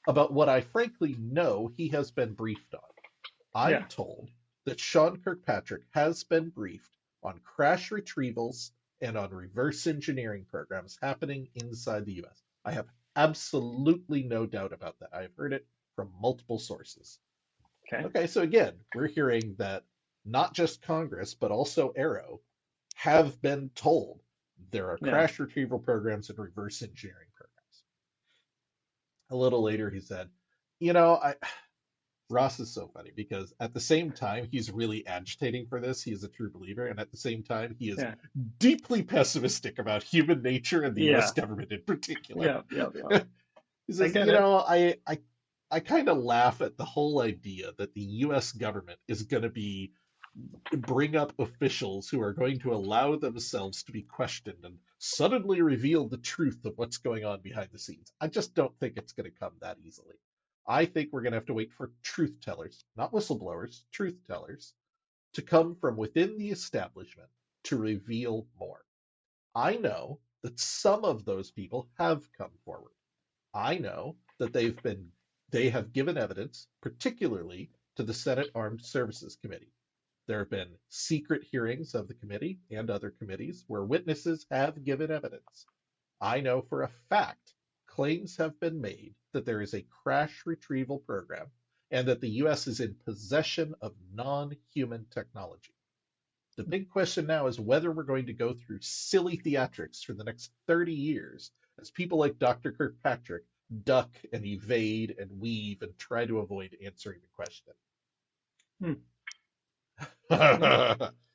about what I frankly know he has been briefed on. I'm Yeah. told that Sean Kirkpatrick has been briefed on crash retrievals and on reverse engineering programs happening inside the US. I have absolutely no doubt about that. I've heard it from multiple sources. Okay. Okay, so again, we're hearing that not just Congress, but also AARO have been told there are Yeah. crash retrieval programs and reverse engineering programs. A little later, he said, Ross is so funny because at the same time, he's really agitating for this. He is a true believer. And at the same time, he is Yeah. deeply pessimistic about human nature and the US Yeah. government in particular. Yeah. Yeah. Yeah. He I says, get it. I kind of laugh at the whole idea that the US government is going to be bring up officials who are going to allow themselves to be questioned and suddenly reveal the truth of what's going on behind the scenes. I just don't think it's going to come that easily. I think we're going to have to wait for truth tellers, not whistleblowers, truth tellers, to come from within the establishment to reveal more. I know that some of those people have come forward. I know that they have given evidence, particularly to the Senate Armed Services Committee. There have been secret hearings of the committee and other committees where witnesses have given evidence. I know for a fact claims have been made that there is a crash retrieval program and that the US is in possession of non-human technology. The big question now is whether we're going to go through silly theatrics for the next 30 years as people like Dr. Kirkpatrick duck and evade and weave and try to avoid answering the question. Hmm.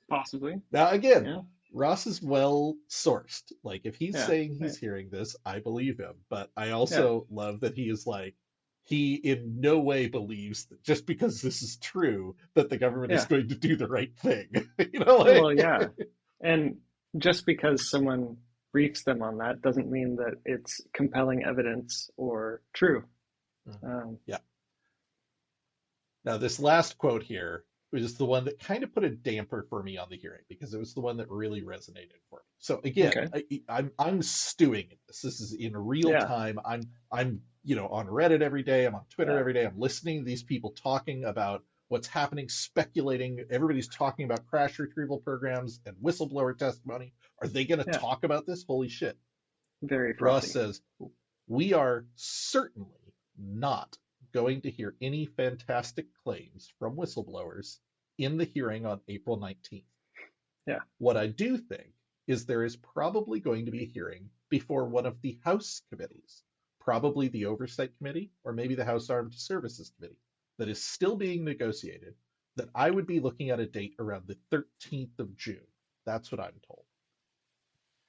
Possibly. Now, again, Yeah. Ross is well sourced. Like, if he's Yeah. saying he's Right. hearing this, I believe him. But I also love that he is like, he in no way believes that just because this is true, that the government is Yeah. going to do the right thing. You know, Well, like, yeah. And just because someone briefs them on that doesn't mean that it's compelling evidence or true. yeah. Now, this last quote here was the one that kind of put a damper for me on the hearing because it was the one that really resonated for me. So again, Okay. I'm stewing in this. This is in real Yeah. time. I'm on Reddit every day. I'm on Twitter Yeah. every day. I'm listening to these people talking about what's happening, speculating. Everybody's talking about crash retrieval programs and whistleblower testimony. Are they going to Yeah. talk about this? Holy shit. Very Ross frothy. says, we are certainly not going to hear any fantastic claims from whistleblowers in the hearing on April 19th. Yeah. What I do think is there is probably going to be a hearing before one of the House committees, probably the Oversight Committee or maybe the House Armed Services Committee, that is still being negotiated, that I would be looking at a date around the 13th of June. That's what I'm told.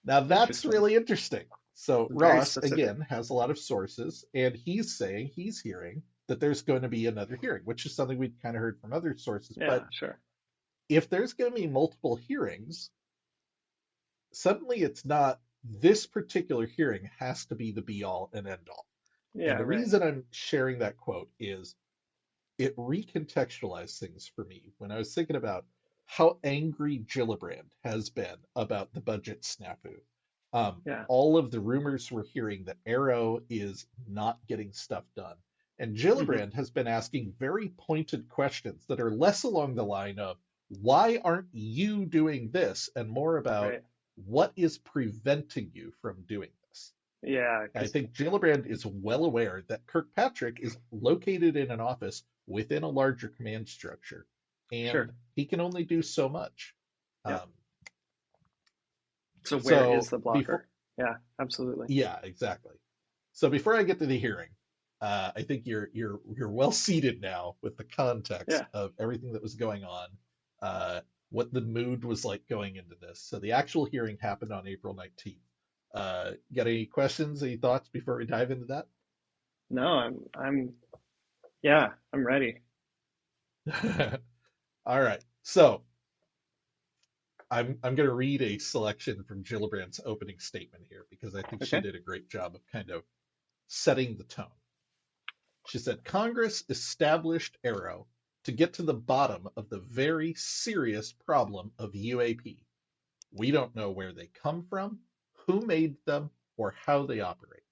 Now, that's really interesting. So Very Ross, specific. again, has a lot of sources, and he's saying he's hearing that there's going to be another hearing, which is something we'd kind of heard from other sources. Yeah, But sure. if there's going to be multiple hearings, suddenly it's not this particular hearing has to be the be all and end all. Yeah, And the right. reason I'm sharing that quote is it recontextualized things for me when I was thinking about how angry Gillibrand has been about the budget snafu. Yeah. All of the rumors we're hearing that AARO is not getting stuff done. And hmm Gillibrand has been asking very pointed questions that are less along the line of, why aren't you doing this? And more about Right. what is preventing you from doing this. Yeah, I 'cause think Gillibrand is well aware that Kirkpatrick is located in an office within a larger command structure, and sure. he can only do so much. Yeah. Um, So where is so the before, blocker? Yeah, absolutely. yeah, exactly. So before I get to the hearing, I think you're well seated now with the context Yeah. of everything that was going on, what the mood was like going into this. So the actual hearing happened on April 19th. Got any questions, any thoughts before we dive into that? No, I'm ready. All right. So I'm going to read a selection from Gillibrand's opening statement here because I think she Okay. did a great job of kind of setting the tone. She said, Congress established AARO to get to the bottom of the very serious problem of UAP. We don't know where they come from, who made them, or how they operate.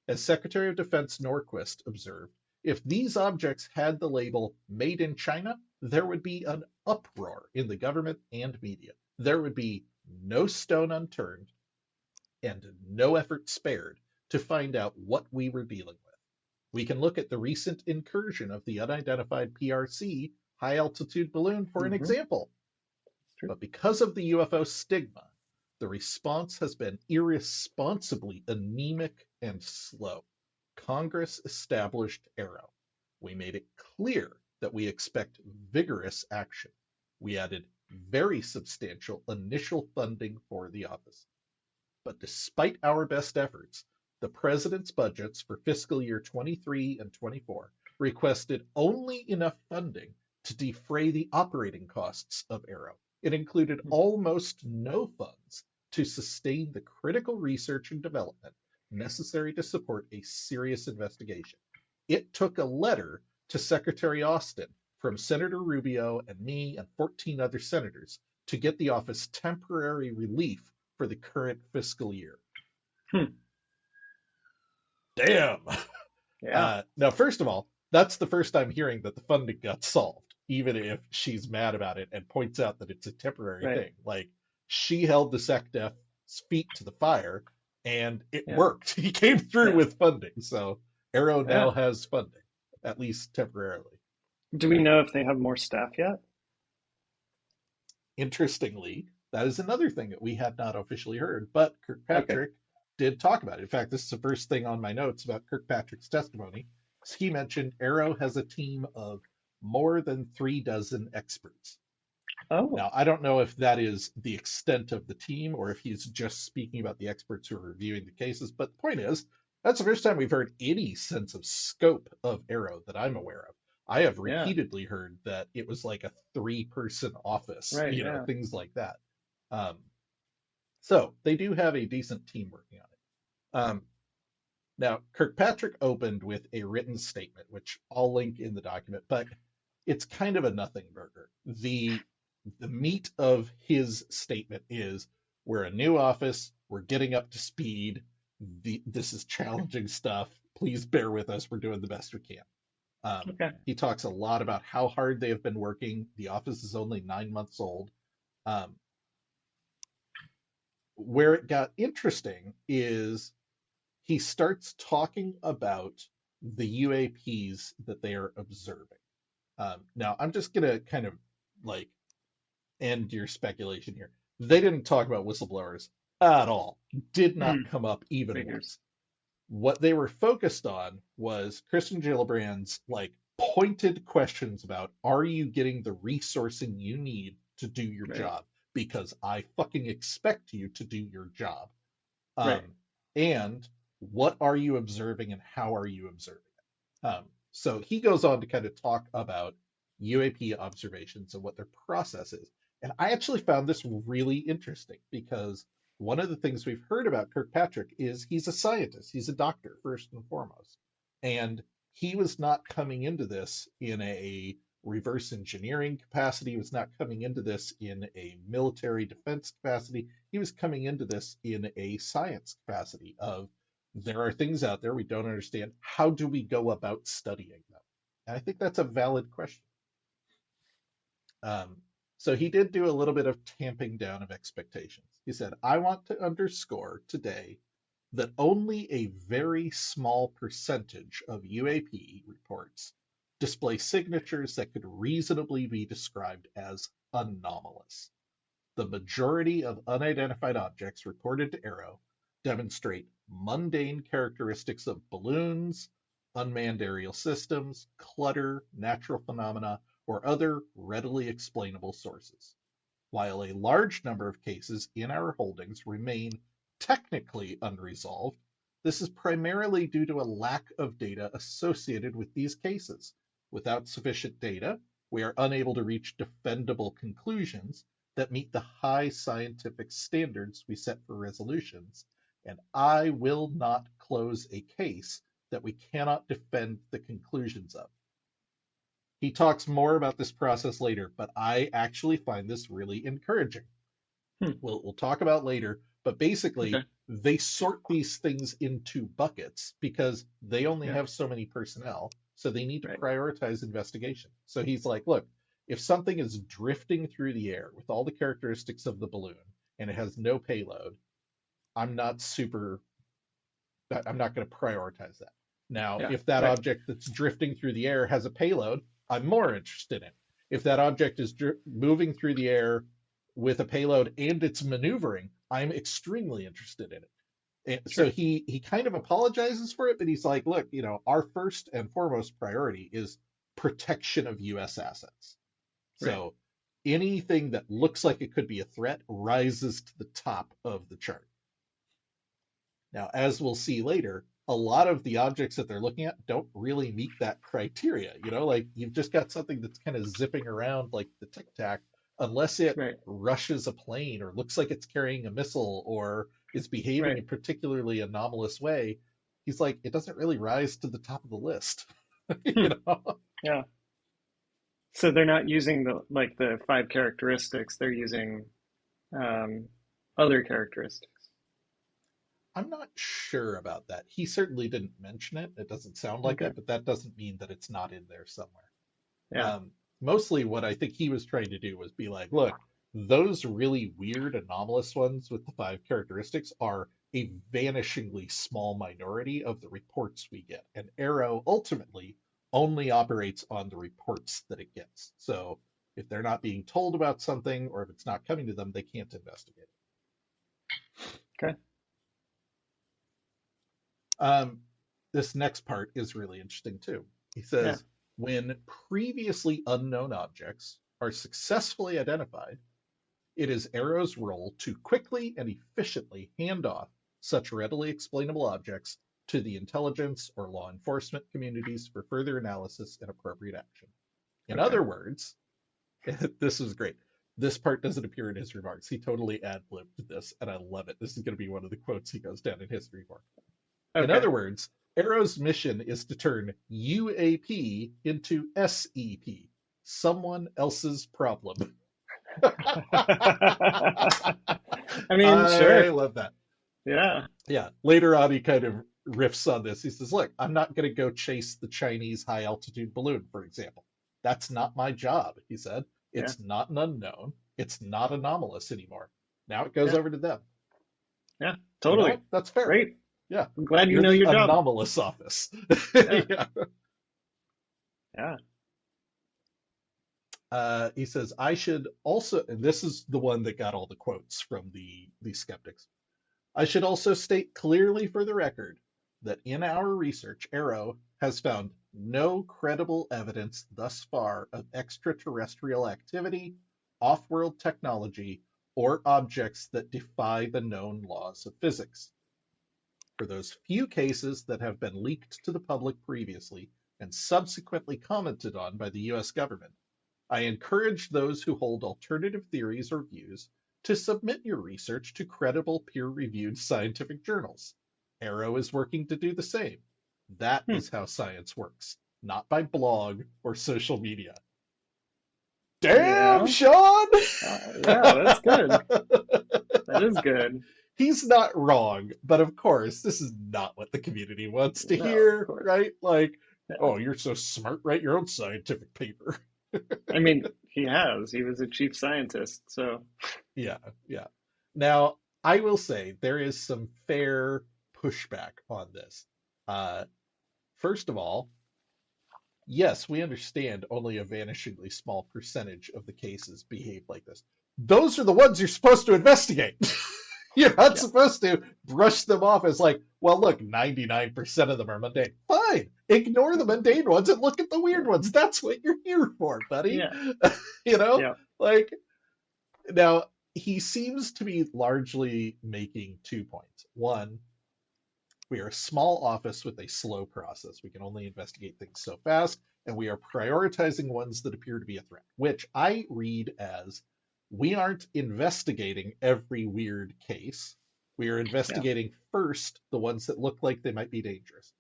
As Secretary of Defense Norquist observed, if these objects had the label Made in China, there would be an uproar in the government and media. There would be no stone unturned and no effort spared to find out what we were dealing with. We can look at the recent incursion of the unidentified PRC high altitude balloon for an Mm-hmm. example. It's true. But because of the UFO stigma, the response has been irresponsibly anemic and slow. Congress established AARO. We made it clear that we expect vigorous action. We added very substantial initial funding for the office. But despite our best efforts, the president's budgets for fiscal year 23 and 24 requested only enough funding to defray the operating costs of AARO. It included almost no funds to sustain the critical research and development necessary to support a serious investigation. It took a letter to Secretary Austin from Senator Rubio and me and 14 other senators to get the office temporary relief for the current fiscal year. Damn. Yeah. Now, first of all, that's the first I'm hearing that the funding got solved, even if she's mad about it and points out that it's a temporary Right. thing. Like, she held the SecDef's feet to the fire, and it Yeah. worked. He came through Yeah. with funding, so AARO now Yeah. has funding, at least temporarily. Do we know if they have more staff yet? Interestingly, that is another thing that we had not officially heard, but Okay. Kirkpatrick did talk about it. In fact, this is the first thing on my notes about Kirkpatrick's testimony. He mentioned AARO has a team of more than 36 experts. Oh. Now, I don't know if that is the extent of the team or if he's just speaking about the experts who are reviewing the cases, but the point is, that's the first time we've heard any sense of scope of AARO that I'm aware of. I have Yeah. repeatedly heard that it was like a 3-person office, Right. Yeah. things like that. So they do have a decent team working on it. Now, Kirkpatrick opened with a written statement, which I'll link in the document, but it's kind of a nothing burger. The meat of his statement is, we're a new office, we're getting up to speed, this is challenging stuff, please bear with us, we're doing the best we can. Okay. He talks a lot about how hard they have been working. The office is only 9 months old. Where it got interesting is he starts talking about the UAPs that they are observing. Now, I'm just going to kind of like end your speculation here. They didn't talk about whistleblowers at all. Did not come up even Figures. once. What they were focused on was Kristen Gillibrand's like pointed questions about, are you getting the resourcing you need to do your Right. job? Because I fucking expect you to do your job. Right. And what are you observing and how are you observing it? So he goes on to kind of talk about UAP observations and what their process is. And I actually found this really interesting because one of the things we've heard about Kirkpatrick is he's a scientist. He's a doctor, first and foremost. And he was not coming into this in a reverse engineering capacity. He was not coming into this in a military defense capacity. He was coming into this in a science capacity of, there are things out there we don't understand. How do we go about studying them? And I think that's a valid question. So he did do a little bit of tamping down of expectations. He said, I want to underscore today that only a very small percentage of UAP reports display signatures that could reasonably be described as anomalous. The majority of unidentified objects reported to AARO demonstrate mundane characteristics of balloons, unmanned aerial systems, clutter, natural phenomena, or other readily explainable sources. While a large number of cases in our holdings remain technically unresolved, this is primarily due to a lack of data associated with these cases. Without sufficient data, we are unable to reach defendable conclusions that meet the high scientific standards we set for resolutions, and I will not close a case that we cannot defend the conclusions of. He talks more about this process later, but I actually find this really encouraging. We'll talk about later, but basically, Okay. they sort these things into buckets because they only Yeah. have so many personnel, so they need to Right. prioritize investigation. So he's like, look, if something is drifting through the air with all the characteristics of the balloon and it has no payload, I'm not going to prioritize that. Now, Yeah. if that Right. object that's drifting through the air has a payload, I'm more interested in it. If that object is moving through the air with a payload and it's maneuvering, I'm extremely interested in it. And Sure. so he kind of apologizes for it, but he's like, look, our first and foremost priority is protection of U.S. assets. Right. So anything that looks like it could be a threat rises to the top of the chart. Now, as we'll see later, a lot of the objects that they're looking at don't really meet that criteria. Like you've just got something that's kind of zipping around like the Tic Tac, unless it Right. rushes a plane or looks like it's carrying a missile or is behaving Right. in particularly anomalous way. He's like, it doesn't really rise to the top of the list. you Hmm. know? Yeah. So they're not using the 5 characteristics. They're using um, other characteristics. I'm not sure about that. He certainly didn't mention it. It doesn't sound like Okay. it, but that doesn't mean that it's not in there somewhere. Yeah. Mostly what I think he was trying to do was be like, look, those really weird, anomalous ones with the 5 characteristics are a vanishingly small minority of the reports we get. And Arrow ultimately only operates on the reports that it gets. So if they're not being told about something or if it's not coming to them, they can't investigate Okay. it. This next part is really interesting too. He Yeah. says, when previously unknown objects are successfully identified, it is Arrow's role to quickly and efficiently hand off such readily explainable objects to the intelligence or law enforcement communities for further analysis and appropriate action. In Okay. other words, this was great. This part doesn't appear in his remarks. He totally ad-libbed this, and I love it. This is going to be one of the quotes he goes down in history for. In Okay. other words, Arrow's mission is to turn UAP into SEP, someone else's problem. I mean, I sure. love that. Yeah. Yeah. Later on, he kind of riffs on this. He says, look, I'm not going to go chase the Chinese high altitude balloon, for example. That's not my job, he said. Yeah. It's not an unknown. It's not anomalous anymore. Now it goes Yeah. over to them. Yeah. You know Totally. what? That's fair. Great. Yeah. I'm glad you You're know the your job. anomalous office. Yeah. yeah. Yeah. He says, I should also, and this is the one that got all the quotes from the skeptics. I should also state clearly for the record that in our research, Arrow has found no credible evidence thus far of extraterrestrial activity, off-world technology, or objects that defy the known laws of physics. For those few cases that have been leaked to the public previously and subsequently commented on by the US government, I encourage those who hold alternative theories or views to submit your research to credible peer-reviewed scientific journals. Arrow is working to do the same. That Hmm. is how science works, not by blog or social media. Damn, Yeah. Sean! Yeah, that's good. That is good. He's not wrong, but of course, this is not what the community wants to No, of hear, course. right? Like, Yeah. oh, you're so smart, write your own scientific paper. I mean, he has. He was a chief scientist, so Yeah, yeah. Now, I will say there is some fair pushback on this. Uh, First of all, yes, we understand only a vanishingly small percentage of the cases behave like this. Those are the ones you're supposed to investigate. You're not yeah. supposed to brush them off as like, well, look, 99% of them are mundane. Fine. Ignore the mundane ones and look at the weird ones. That's what you're here for, buddy. Yeah. you know, Yeah. like now he seems to be largely making 2 points. One, we are a small office with a slow process. We can only investigate things so fast, and we are prioritizing ones that appear to be a threat, which I read as we aren't investigating every weird case. We are Yeah. investigating first the ones that look like they might be dangerous,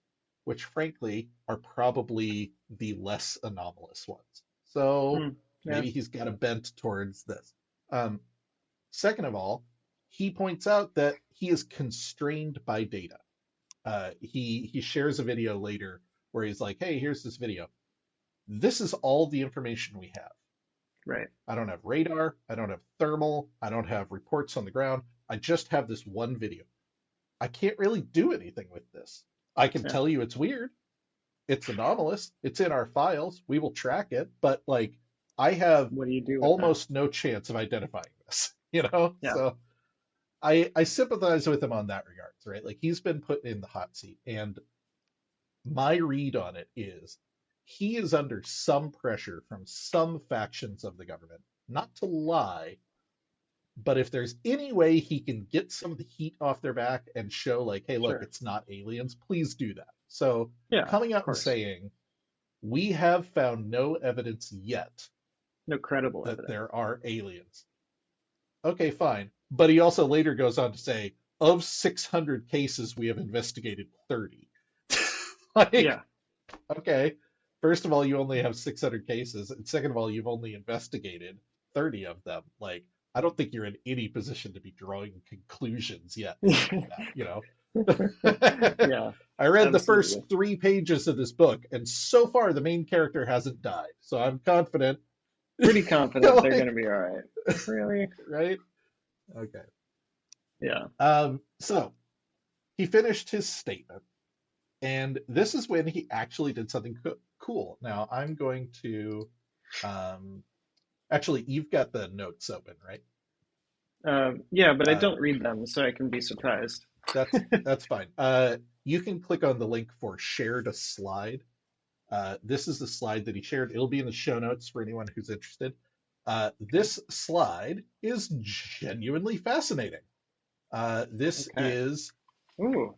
which frankly are probably the less anomalous ones. So Hmm. Yeah. maybe he's got a bent towards this. Um, Second of all, he points out that he is constrained by data. He shares a video later where he's like, "Hey, here's this video. This is all the information we have. Right. I don't have radar. I don't have thermal. I don't have reports on the ground. I just have this one video. I can't really do anything with this. I can Yeah. tell you it's weird. It's anomalous. It's in our files. We will track it. But like, I have What do you do with that? almost no chance of identifying this. You know, Yeah. so I sympathize with him on that regards, right? Like he's been put in the hot seat, and my read on it is he is under some pressure from some factions of the government not to lie, But if there's any way he can get some of the heat off their back and show like, hey, look, Sure. it's not aliens, please do that. So Yeah, coming of out and course. saying, we have found no evidence yet No credible that evidence. there are aliens. Okay, fine. But he also later goes on to say, of 600 cases, we have investigated 30. Like, Yeah. okay, first of all, you only have 600 cases. And second of all, you've only investigated 30 of them. Like, I don't think you're in any position to be drawing conclusions yet from that, you know? Yeah, I read the absolutely. first 3 pages of this book, and so far the main character hasn't died. So I'm confident. Pretty confident they're going Like, to be all right. Really? right? Okay. Yeah. So he finished his statement, and this is when he actually did something cool. Now I'm going to actually, you've got the notes open, right? Yeah, but I Uh, don't read them, so I can be surprised. that's fine. You can click on the link for shared a slide. This is the slide that he shared. It'll be in the show notes for anyone who's interested. This slide is genuinely fascinating. This Okay. is Ooh.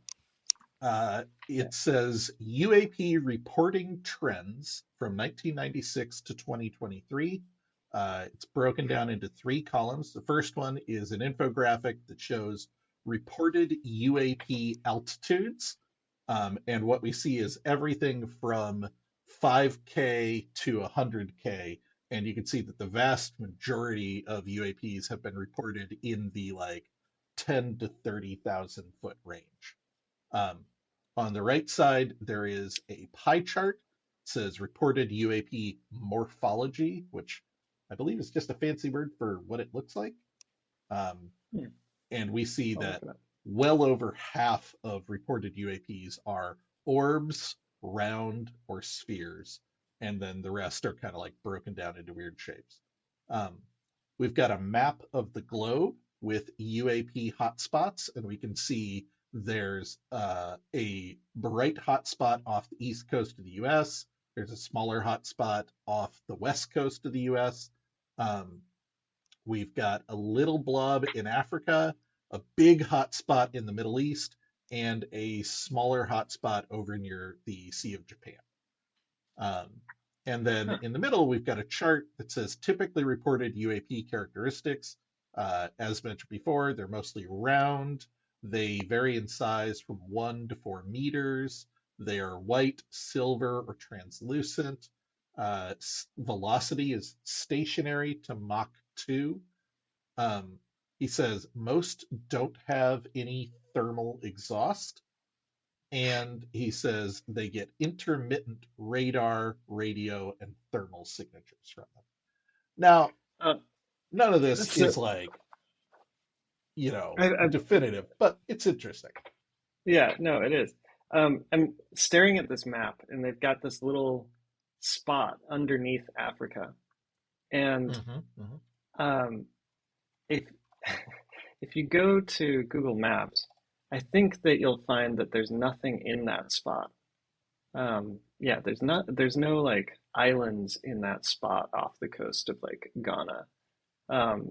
It says UAP reporting trends from 1996 to 2023. It's broken down into 3 columns. The first one is an infographic that shows reported UAP altitudes. And what we see is everything from 5K to 100K. And you can see that the vast majority of UAPs have been reported in the like 10 to 30,000 foot range. Um, on the right side, there is a pie chart. It says reported UAP morphology, which I believe is just a fancy word for what it looks like. Um, Hmm. and we see I'll look that it up. well over half of reported UAPs are orbs, round, or spheres. And then the rest are kind of like broken down into weird shapes. Um, we've got a map of the globe with UAP hotspots, and we can see there's a bright hotspot off the east coast of the US. There's a smaller hotspot off the west coast of the US. Um, we've got a little blob in Africa, a big hotspot in the Middle East, and a smaller hotspot over near the Sea of Japan. Um, and then Huh. in the middle, we've got a chart that says typically reported UAP characteristics. As mentioned before, they're mostly round. They vary in size from 1 to 4 meters. They are white, silver, or translucent. Velocity is stationary to Mach 2. Um, he says most don't have any thermal exhaust, and he says they get intermittent radar, radio, and thermal signatures from them. Now, Uh, none of this so is like, I've definitive, but it's interesting. Yeah, no, it is. I'm staring at this map, and they've got this little spot underneath Africa. And Hmm. Hmm. um, if if you go to Google Maps, I think that you'll find that there's nothing in that spot. Yeah, there's no like islands in that spot off the coast of like Ghana,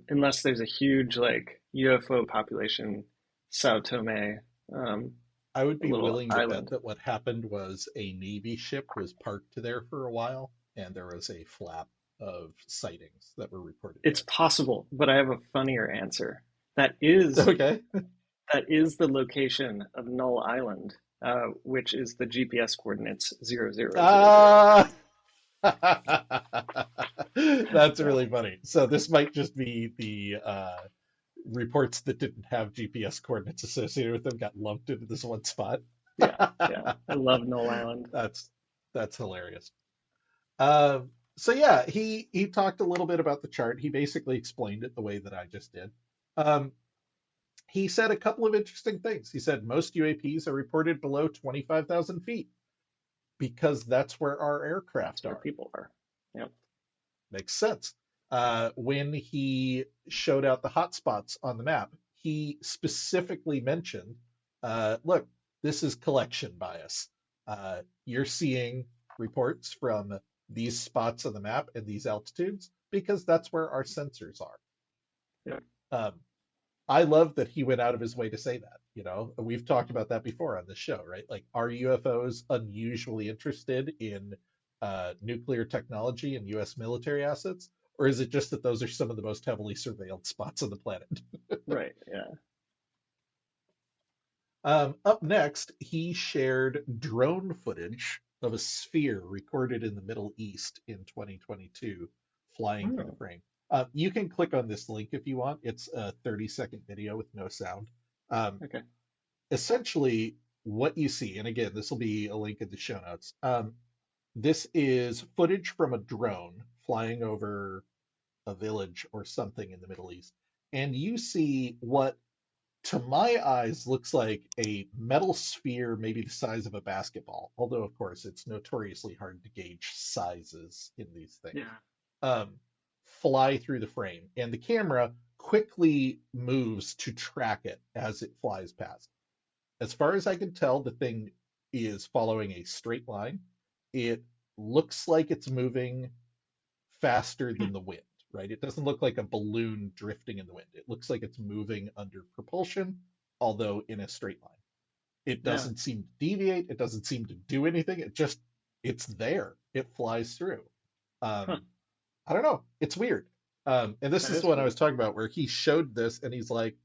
unless there's a huge like UFO population, Sao Tome, um, I would a be little willing to bet island. that what happened was a Navy ship was parked there for a while, and there was a flap of sightings that were reported It's there. possible, but I have a funnier answer. That Okay. is the location of Null Island, which is the GPS coordinates 0000. Ah, that's Yeah, really funny. So this might just be the reports that didn't have GPS coordinates associated with them got lumped into this one spot. yeah, yeah. I love Null Island. That's that's hilarious. So yeah, he talked a little bit about the chart. He basically explained it the way that I just did. Um, he said a couple of interesting things. He said most UAPs are reported below 25,000 feet because that's where our That's aircraft where are. people are. Yep. Makes sense. When he showed out the hotspots on the map, he specifically mentioned, look, this is collection bias. You're seeing reports from these spots on the map and these altitudes because that's where our sensors are. Yep. Um, I love that he went out of his way to say that. We've talked about that before on this show, right? Like, are UFOs unusually interested in nuclear technology and U.S. military assets, or is it just that those are some of the most heavily surveilled spots on the planet? Right. Yeah. Up next, he shared drone footage of a sphere recorded in the Middle East in 2022 flying through the Oh, frame. You can click on this link if you want. It's a 30-second video with no sound. Um, okay. Essentially, what you see, and again, this will be a link in the show notes. This is footage from a drone flying over a village or something in the Middle East. And you see what to my eyes looks like a metal sphere, maybe the size of a basketball. Although, of course, it's notoriously hard to gauge sizes in these things. Yeah. Um, Fly through the frame, and the camera quickly moves to track it as it flies past. As far as I can tell, the thing is following a straight line. It looks like it's moving faster than the wind, right? It doesn't look like a balloon drifting in the wind. It looks like it's moving under propulsion, although in a straight line. It Yeah. doesn't seem to deviate. It doesn't seem to do anything. It's there. It flies through. Huh. I don't know. It's weird. And this That is the is one I was weird. talking about where he showed this and he's like,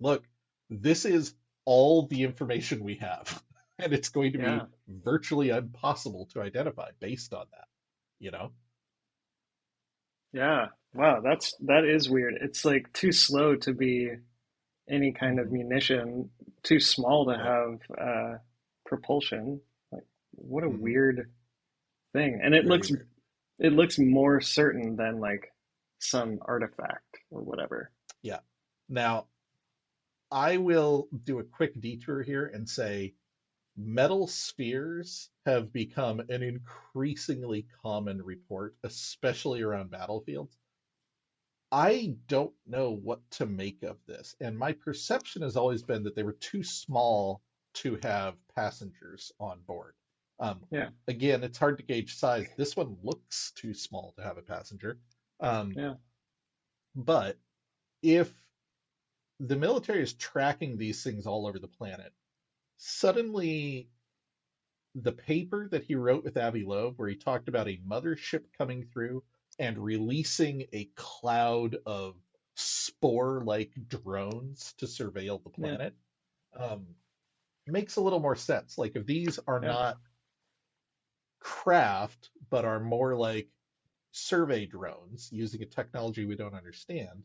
look, this is all the information we have. And it's going to be Yeah. virtually impossible to identify based on that, you know? Yeah. Wow. That is weird. It's like too slow to be any kind of Mhm. munition, too small to Right. have propulsion. Like, what a Hmm. weird thing. And Very weird. it looks more certain than like some artifact or whatever. Yeah. Now, I will do a quick detour here and say metal spheres have become an increasingly common report, especially around battlefields. I don't know what to make of this. And my perception has always been that they were too small to have passengers on board. Yeah. Again, it's hard to gauge size. This one looks too small to have a passenger. Um, Yeah. but if the military is tracking these things all over the planet, suddenly the paper that he wrote with Avi Loeb, where he talked about a mothership coming through and releasing a cloud of spore-like drones to surveil the Yeah. planet, um, makes a little more sense. Like if these are Yeah. not craft, but are more like survey drones using a technology we don't understand,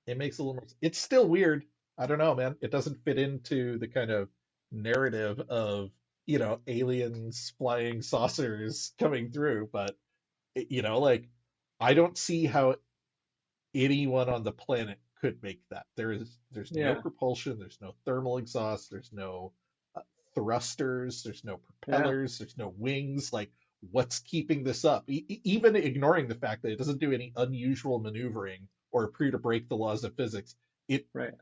it makes a little more. It's still weird. I don't know, man. It doesn't fit into the kind of narrative of aliens flying saucers coming through, but like I don't see how anyone on the planet could make that. There's no Yeah. propulsion, there's no thermal exhaust, there's no thrusters, there's no Yeah. propellers, there's no wings. Like, what's keeping this up? Even ignoring the fact that it doesn't do any unusual maneuvering or appear to break the laws of physics, it Right.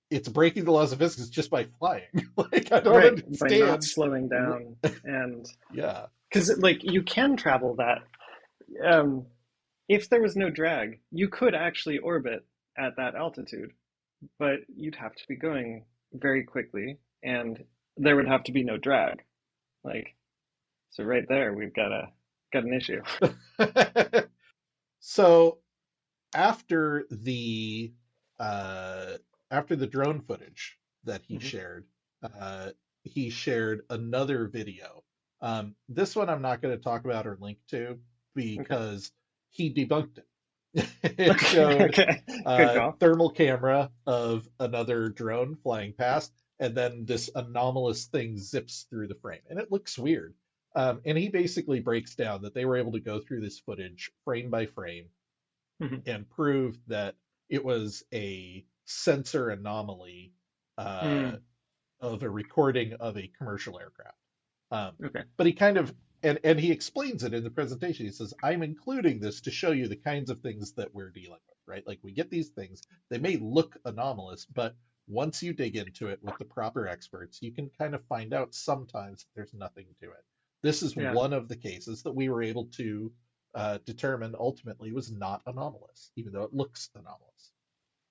it's breaking the laws of physics just by flying. Like, I don't Right. By not understand. slowing down and Yeah. because like you can travel that. Um, if there was no drag, you could actually orbit at that altitude, but you'd have to be going very quickly and there would have to be no drag. Like, so right there, we've got an issue. So after the uh, after the drone footage that Hmm. uh, he shared another video. This one I'm not going to talk about or link to Okay. because he debunked it. It Okay. showed Okay. Good a call. thermal camera of another drone flying past, and then this anomalous thing zips through the frame, and it looks weird. And he basically breaks down that they were able to go through this footage frame by frame Hmm. and proved that it was a sensor anomaly uh, Mm. of a recording of a commercial aircraft. Um, Okay. but he kind of and he explains it in the presentation. He says, "I'm including this to show you the kinds of things that we're dealing with, right? Like we get these things; they may look anomalous, but once you dig into it with the proper experts, you can kind of find out sometimes there's nothing to it. This is Yeah. one of the cases that we were able to determined ultimately was not anomalous, even though it looks anomalous.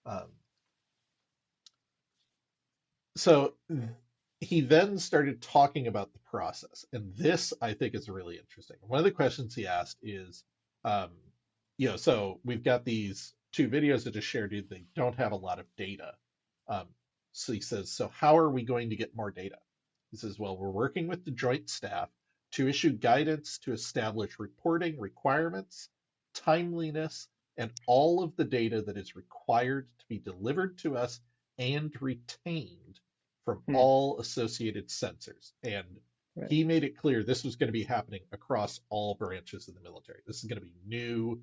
Um, so he then started talking about the process, and this I think is really interesting. One of the questions he asked is, um, so we've got these two videos that just shared you. They don't have a lot of data. Um, so he says, so how are we going to get more data? He says, well, we're working with the joint staff to issue guidance to establish reporting requirements, timeliness, and all of the data that is required to be delivered to us and retained from Hmm. all associated sensors. And Right. he made it clear this was going to be happening across all branches of the military. This is going to be new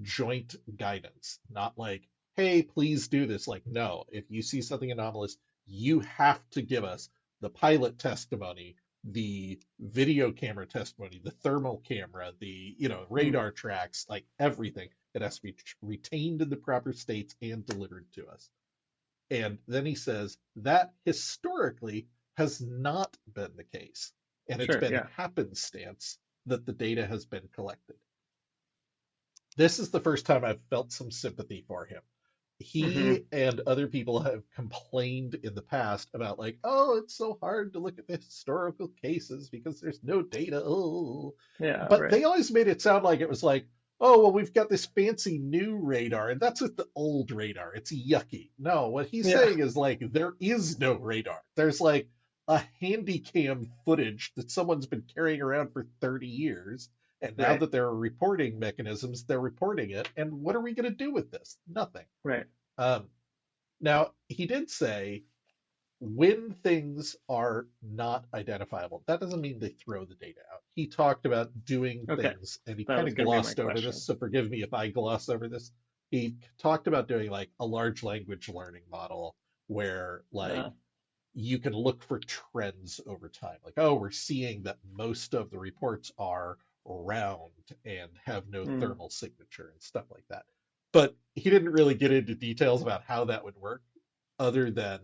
joint guidance, not like, hey, please do this. Like, no, if you see something anomalous, you have to give us the pilot testimony, the video camera testimony, the thermal camera, the Hmm. radar tracks, like everything. It has to be retained in the proper states and delivered to us. And then he says that historically has not been the case. And it's Sure. been Yeah. happenstance that the data has been collected. This is the first time I've felt some sympathy for him. Hmm. He and other people have complained in the past about, like, oh, it's so hard to look at the historical cases because there's no data. Oh. Yeah. But Right. they always made it sound like it was like, oh, well, we've got this fancy new radar, and that's with the old radar. It's yucky. No, what he's Yeah. saying is like there is no radar. There's like a handy cam footage that someone's been carrying around for 30 years. And now Right. that there are reporting mechanisms, they're reporting it. And what are we going to do with this? Nothing. Right. Um, Now, he did say when things are not identifiable, that doesn't mean they throw the data out. He talked about doing Okay. things, and he That kind was of going to be my glossed over this, question. so forgive me if I gloss over this. He talked about doing like a large language learning model where like Uh, you can look for trends over time. Like, oh, we're seeing that most of the reports are round and have no mm, thermal signature and stuff like that. But he didn't really get into details about how that would work, other than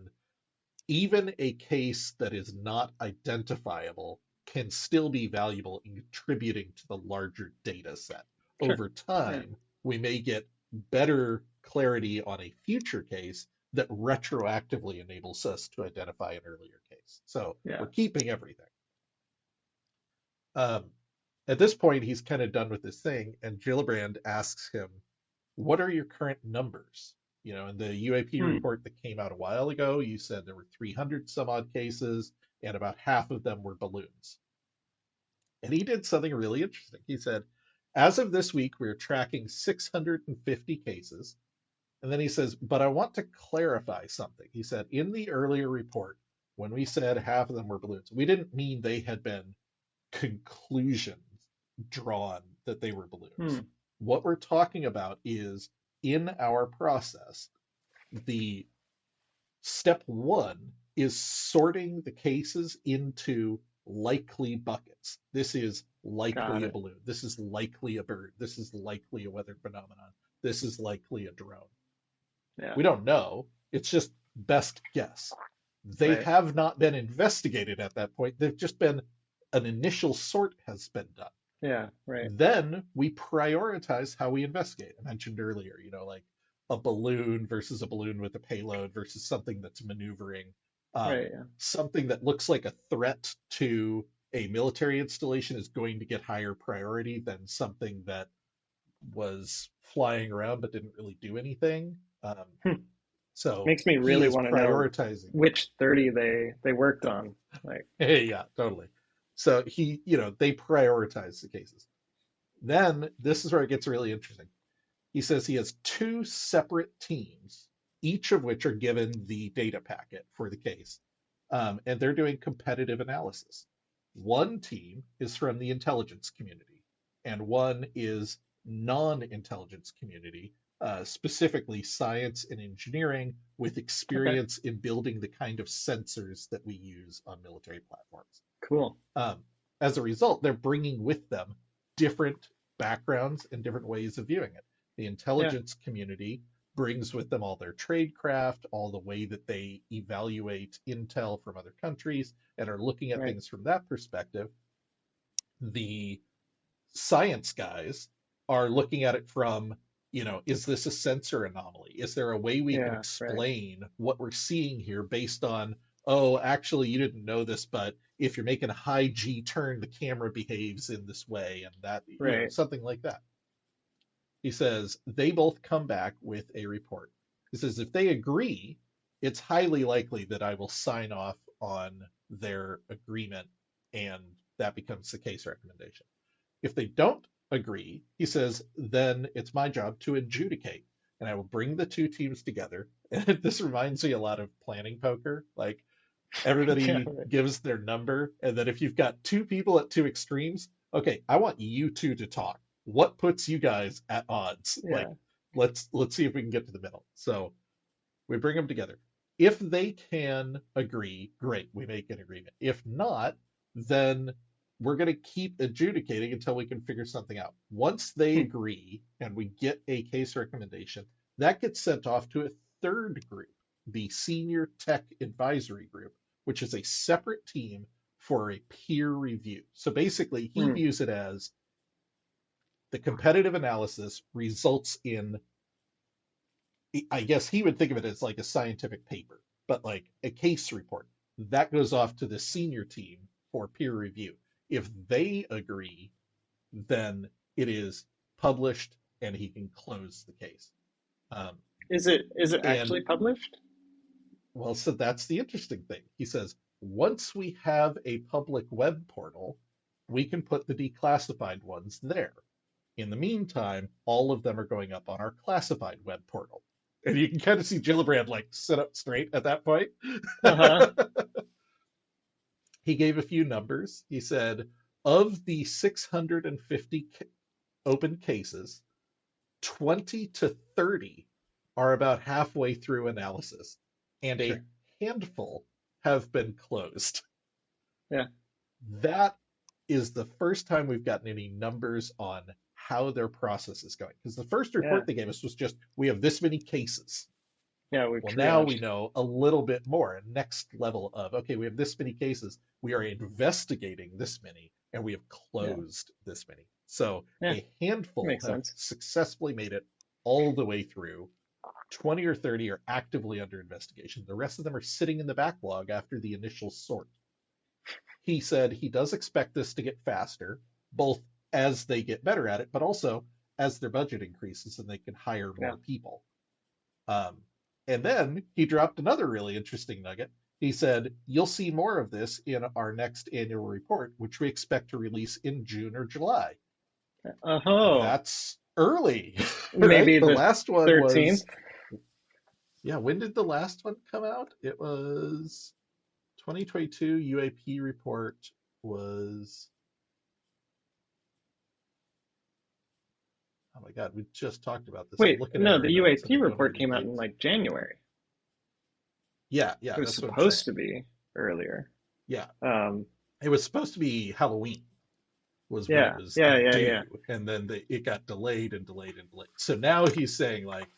even a case that is not identifiable can still be valuable in contributing to the larger data set. sure. Over Yeah. time, we may get better clarity on a future case that retroactively enables us to identify an earlier case. So Yeah. we're keeping everything. Um, at this point, he's kind of done with this thing, and Gillibrand asks him, what are your current numbers? In the UAP Hmm. report that came out a while ago, you said there were 300 some odd cases, and about half of them were balloons. And he did something really interesting. He said, as of this week, we're tracking 650 cases. And then he says, but I want to clarify something. He said, in the earlier report, when we said half of them were balloons, we didn't mean they had been conclusions drawn that they were balloons. Hmm. What we're talking about is in our process, the step one is sorting the cases into likely buckets. This is Got likely a it. balloon. This is likely a bird. This is likely a weather phenomenon. This is likely a drone. Yeah. We don't know. It's just best guess. They Right. have not been investigated at that point. They've just been an initial sort has been done. Yeah. Right. Then we prioritize how we investigate. I mentioned earlier, like a balloon versus a balloon with a payload versus something that's maneuvering, um, Right. Yeah. something that looks like a threat to a military installation is going to get higher priority than something that was flying around but didn't really do anything. Hmm. So Makes me he really is want to know prioritizing. which 30 they worked on. Like, Yeah, totally. So they prioritize the cases. Then this is where it gets really interesting. He says he has two separate teams, each of which are given the data packet for the case, and they're doing competitive analysis. One team is from the intelligence community, and one is non-intelligence community, specifically science and engineering, with okay, experience in building the kind of sensors that we use on military platforms. cool. Um, as a result, they're bringing with them different backgrounds and different ways of viewing it. The Yeah. intelligence community brings with them all their tradecraft, all the way that they evaluate intel from other countries and are looking at Right. things from that perspective. The science guys are looking at it from, is this a sensor anomaly? Is there a way we can Yeah, right. explain what we're seeing here based on, oh, actually, you didn't know this, but if you're making a high G turn, the camera behaves in this way, and that, Right. something like that. He says they both come back with a report. He says if they agree, it's highly likely that I will sign off on their agreement and that becomes the case recommendation. If they don't agree, he says, then it's my job to adjudicate. And I will bring the two teams together. And this reminds me a lot of planning poker. Like Yeah, everybody right. gives their number. And then if you've got two people at two extremes, okay, I want you two to talk. What puts you guys at odds? Like, Yeah. let's see if we can get to the middle. So we bring them together. If they can agree, great, we make an agreement. If not, then we're going to keep adjudicating until we can figure something out. Once they Hmm. agree and we get a case recommendation, that gets sent off to a third group, the Senior Tech Advisory Group, which is a separate team for a peer review. So basically, he Hmm. views it as the competitive analysis results in, I guess he would think of it as like a scientific paper, but like a case report that goes off to the senior team for peer review. If they agree, then it is published and he can close the case. Um, Is it and actually published? well, so that's the interesting thing. He says once we have a public web portal, we can put the declassified ones there. In the meantime, all of them are going up on our classified web portal. And you can kind of see Gillibrand like sit up straight at that point. Uh-huh. He gave a few numbers. He said, of the 650 open cases, 20 to 30 are about halfway through analysis, and a Sure. handful have been closed. Yeah. That is the first time we've gotten any numbers on how their process is going. Because the first Yeah. report they gave us was just, we have this many cases. Yeah, we've Well, now we triaged. know a little bit more, a next level of, okay, we have this many cases. We are investigating this many, and we have Yeah. closed this many. So Yeah. a handful Makes have sense. successfully made it all the way through. 20 or 30 are actively under investigation. The rest of them are sitting in the backlog after the initial sort. He said he does expect this to get faster, both as they get better at it, but also as their budget increases and they can hire Yeah. more people. Um, and then he dropped another really interesting nugget. He said, you'll see more of this in our next annual report, which we expect to release in June or July. Oh, That's early, right? maybe The the last one 13th. was, yeah, when did the last one come out? It was 2022 UAP report was, oh my God, we just talked about this. I'm Wait, looking at no, our the notes and UAP I don't have report any came out in dates. like January. Yeah, It yeah, was that's what I'm saying. supposed to be earlier. Yeah, Um, it was supposed to be Halloween was when it yeah, was yeah, yeah, due, yeah, and then it got delayed and delayed and delayed. So now he's saying like,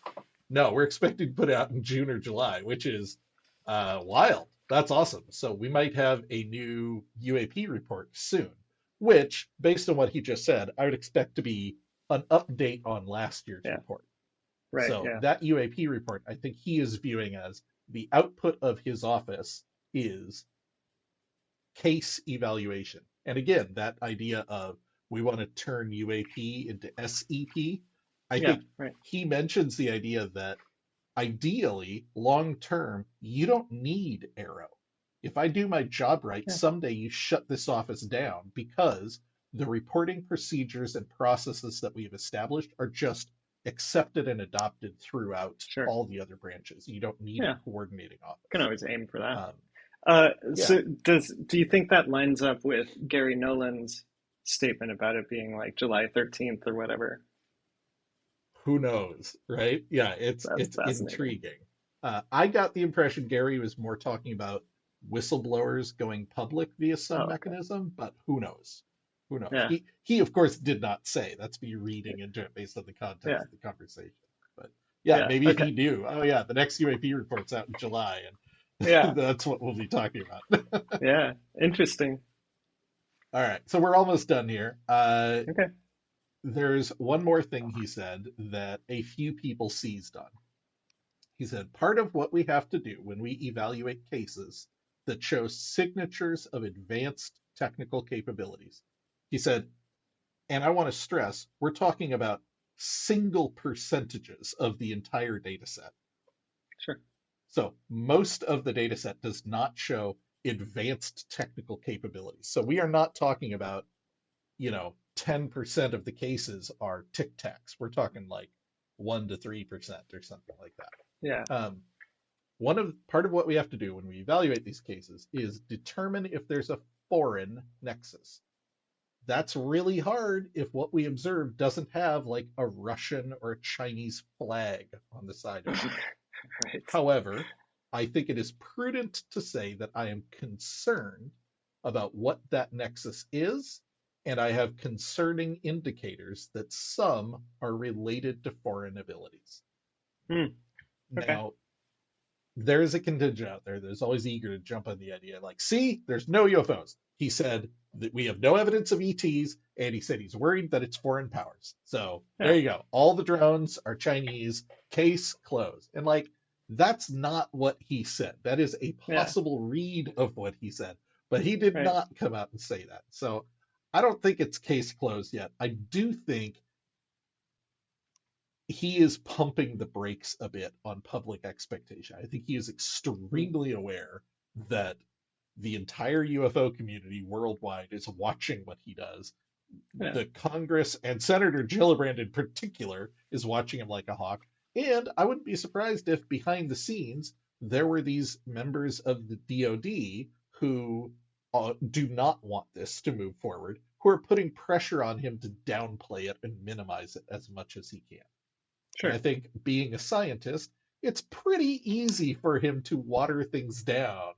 no, we're expecting to put it out in June or July, which is wild. That's awesome. So we might have a new UAP report soon, which, based on what he just said, I would expect to be an update on last year's yeah. report. Right, So yeah, that UAP report, I think he is viewing as the output of his office is case evaluation. And again, that idea of we want to turn UAP into SEP, I yeah, think right, he mentions the idea that ideally, long term, you don't need AARO. If I do my job right, yeah, someday you shut this office down because the reporting procedures and processes that we have established are just accepted and adopted throughout sure, all the other branches. You don't need a yeah. coordinating Can office. always aim for that. Um, yeah, So do you think that lines up with Gary Nolan's statement about it being like July 13th or whatever? who knows, right? Yeah, That's it's fascinating. intriguing. I got the impression Gary was more talking about whistleblowers going public via some Oh, okay. mechanism, but who knows? Who knows? Yeah, He of course did not say. That's me reading into it based on the yeah, context of the conversation. But yeah, yeah. maybe Okay. he knew. Oh yeah, the next UAP report's out in July, Yeah, and that's what we'll be talking about. yeah. Interesting. All right, so we're almost done here. Okay. there's one more thing he said that a few people seized on. He said, part of what we have to do when we evaluate cases that show signatures of advanced technical capabilities. He said, and I want to stress, we're talking about single percentages of the entire data set. Sure. So most of the data set does not show advanced technical capabilities. So we are not talking about, 10% of the cases are tic tacs. We're talking like 1 to 3% or something like that. Yeah. Part of what we have to do when we evaluate these cases is determine if there's a foreign nexus. That's really hard if what we observe doesn't have like a Russian or a Chinese flag on the side of it. Right. However, I think it is prudent to say that I am concerned about what that nexus is, and I have concerning indicators that some are related to foreign abilities. Okay. Now, there's a contingent out there that is always eager to jump on the idea, like, see, there's no UFOs. He said that we have no evidence of ETs, and he said he's worried that it's foreign powers. So there you go. All the drones are Chinese, case closed. And like, that's not what he said. That is a possible read of what he said, but he did not come out and say that. So I don't think it's case closed yet. I do think he is pumping the brakes a bit on public expectation. I think he is extremely aware that the entire UFO community worldwide is watching what he does. Yeah. The Congress and Senator Gillibrand in particular is watching him like a hawk. And I wouldn't be surprised if behind the scenes there were these members of the DOD who do not want this to move forward, who are putting pressure on him to downplay it and minimize it as much as he can. Sure. And I think being a scientist, it's pretty easy for him to water things down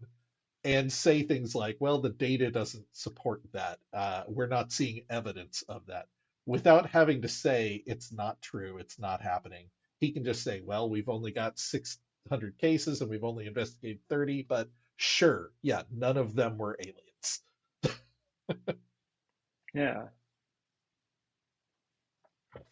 and say things like, well, the data doesn't support that. We're not seeing evidence of that, without having to say it's not true, it's not happening. He can just say, well, we've only got 600 cases and we've only investigated 30, but sure, yeah, none of them were aliens. Yeah.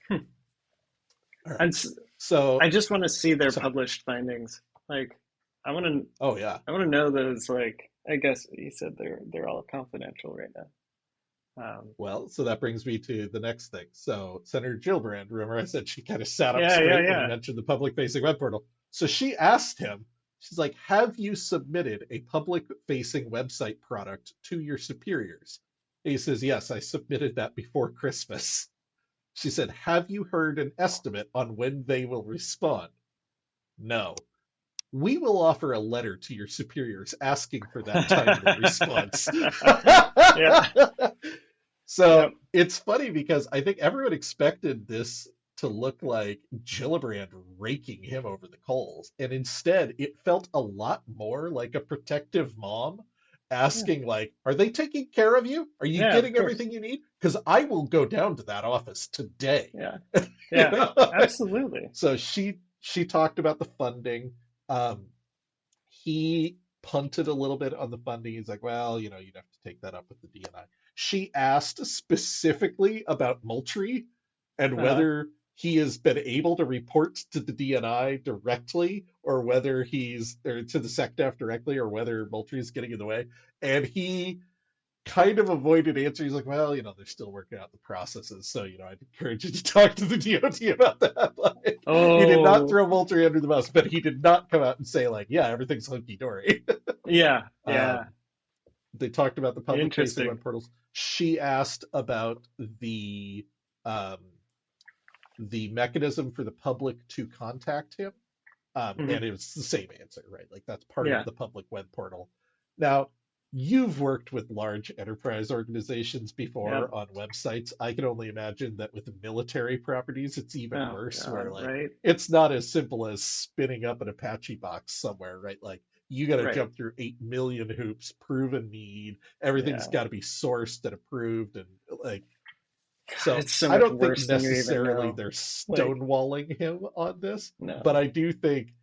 Right. And so I just want to see their published findings. Like, I want to. Oh yeah. I want to know those. Like, I guess you said they're all confidential right now. Well, so that brings me to the next thing. So Senator Gillibrand, remember I said she kind of sat up straight when he mentioned the public-facing web portal. So she asked him. She's like, "Have you submitted a public-facing website product to your superiors?" And he says, "Yes, I submitted that before Christmas." She said, "Have you heard an estimate on when they will respond?" "No." "We will offer a letter to your superiors asking for that timely response." So it's funny because I think everyone expected this to look like Gillibrand raking him over the coals. And instead, it felt a lot more like a protective mom asking, like, are they taking care of you? Are you getting everything you need? Because I will go down to that office today. Yeah, absolutely. So she talked about the funding. He punted a little bit on the funding. He's like, well, you'd have to take that up with the DNI. She asked specifically about Moultrie and whether he has been able to report to the DNI directly, or whether or to the SecDef directly, or whether Moultrie is getting in the way. And he kind of avoided answering. He's like, well, they're still working out the processes. So, I'd encourage you to talk to the DOD about that. Like, he did not throw Moultrie under the bus, but he did not come out and say, like, yeah, everything's hunky-dory. Yeah. They talked about the public-facing web portals. She asked about the mechanism for the public to contact him. And it was the same answer, right? Like, that's part of the public web portal. Now, you've worked with large enterprise organizations before on websites. I can only imagine that with the military properties, it's even worse, where it's not as simple as spinning up an Apache box somewhere, right? Like, you got to jump through 8 million hoops, proven need. Everything's got to be sourced and approved, and like. So I don't think necessarily they're stonewalling him on this, but I do think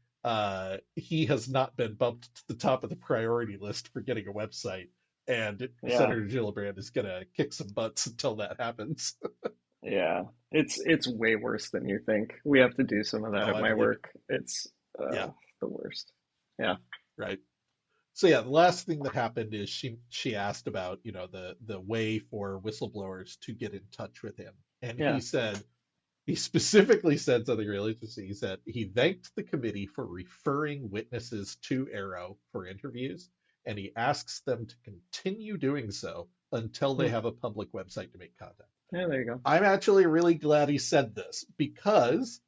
he has not been bumped to the top of the priority list for getting a website, and Senator Gillibrand is going to kick some butts until that happens. Yeah, it's way worse than you think. We have to do some of that Oh, at I my believe it. work. It's Yeah, the worst. Yeah, right. So yeah, the last thing that happened is she asked about, the way for whistleblowers to get in touch with him. And yeah, he specifically said something really interesting. He said he thanked the committee for referring witnesses to AARO for interviews, and he asks them to continue doing so until they hmm. have a public website to make contact. Yeah. There you go. I'm actually really glad he said this because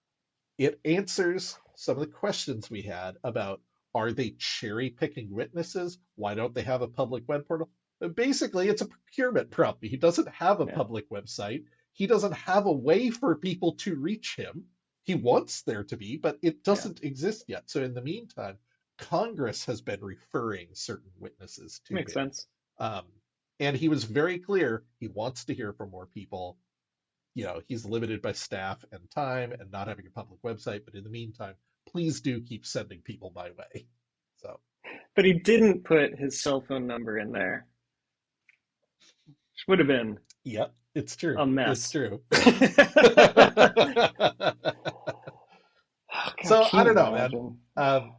it answers some of the questions we had about, are they cherry picking witnesses? Why don't they have a public web portal? Basically, it's a procurement problem. He doesn't have a Yeah, public website. He doesn't have a way for people to reach him. He wants there to be, but it yeah, doesn't exist yet. So in the meantime, Congress has been referring certain witnesses to makes him. sense. Um, and he was very clear he wants to hear from more people. He's limited by staff and time and not having a public website. But in the meantime, please do keep sending people my way. So, But he didn't put his cell phone number in there, which would have been yep, it's true. a It's mess. true. Oh, God, So can I you don't know, man. imagine? Um,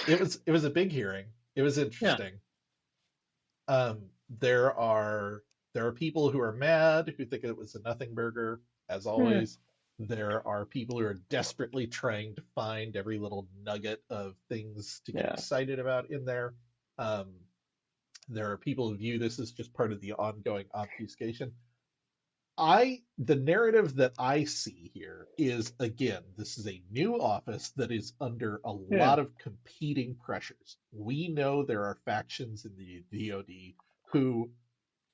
it was a big hearing. It was Yeah, interesting. Um, there are people who are mad who think it was a nothing burger, as yeah, always. There are people who are desperately trying to find every little nugget of things to get yeah, excited about in there. Um, there are people who view this as just part of the ongoing obfuscation. The narrative that I see here is, again, this is a new office that is under a yeah, lot of competing pressures. We know there are factions in the DoD who,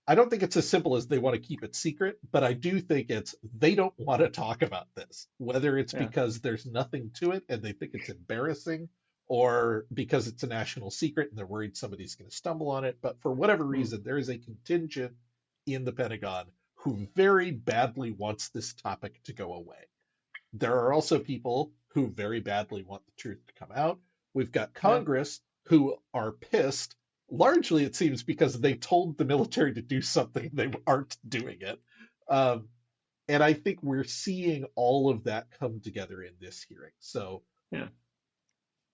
I don't think it's as simple as they want to keep it secret, but I do think it's they don't want to talk about this, whether it's yeah. because there's nothing to it and they think it's embarrassing, or because it's a national secret and they're worried somebody's going to stumble on it. But for whatever Hmm. reason, there is a contingent in the Pentagon who very badly wants this topic to go away. There are also people who very badly want the truth to come out. We've got Yeah, Congress who are pissed, largely, it seems, because they told the military to do something, they aren't doing it. Um, and I think we're seeing all of that come together in this hearing. So yeah,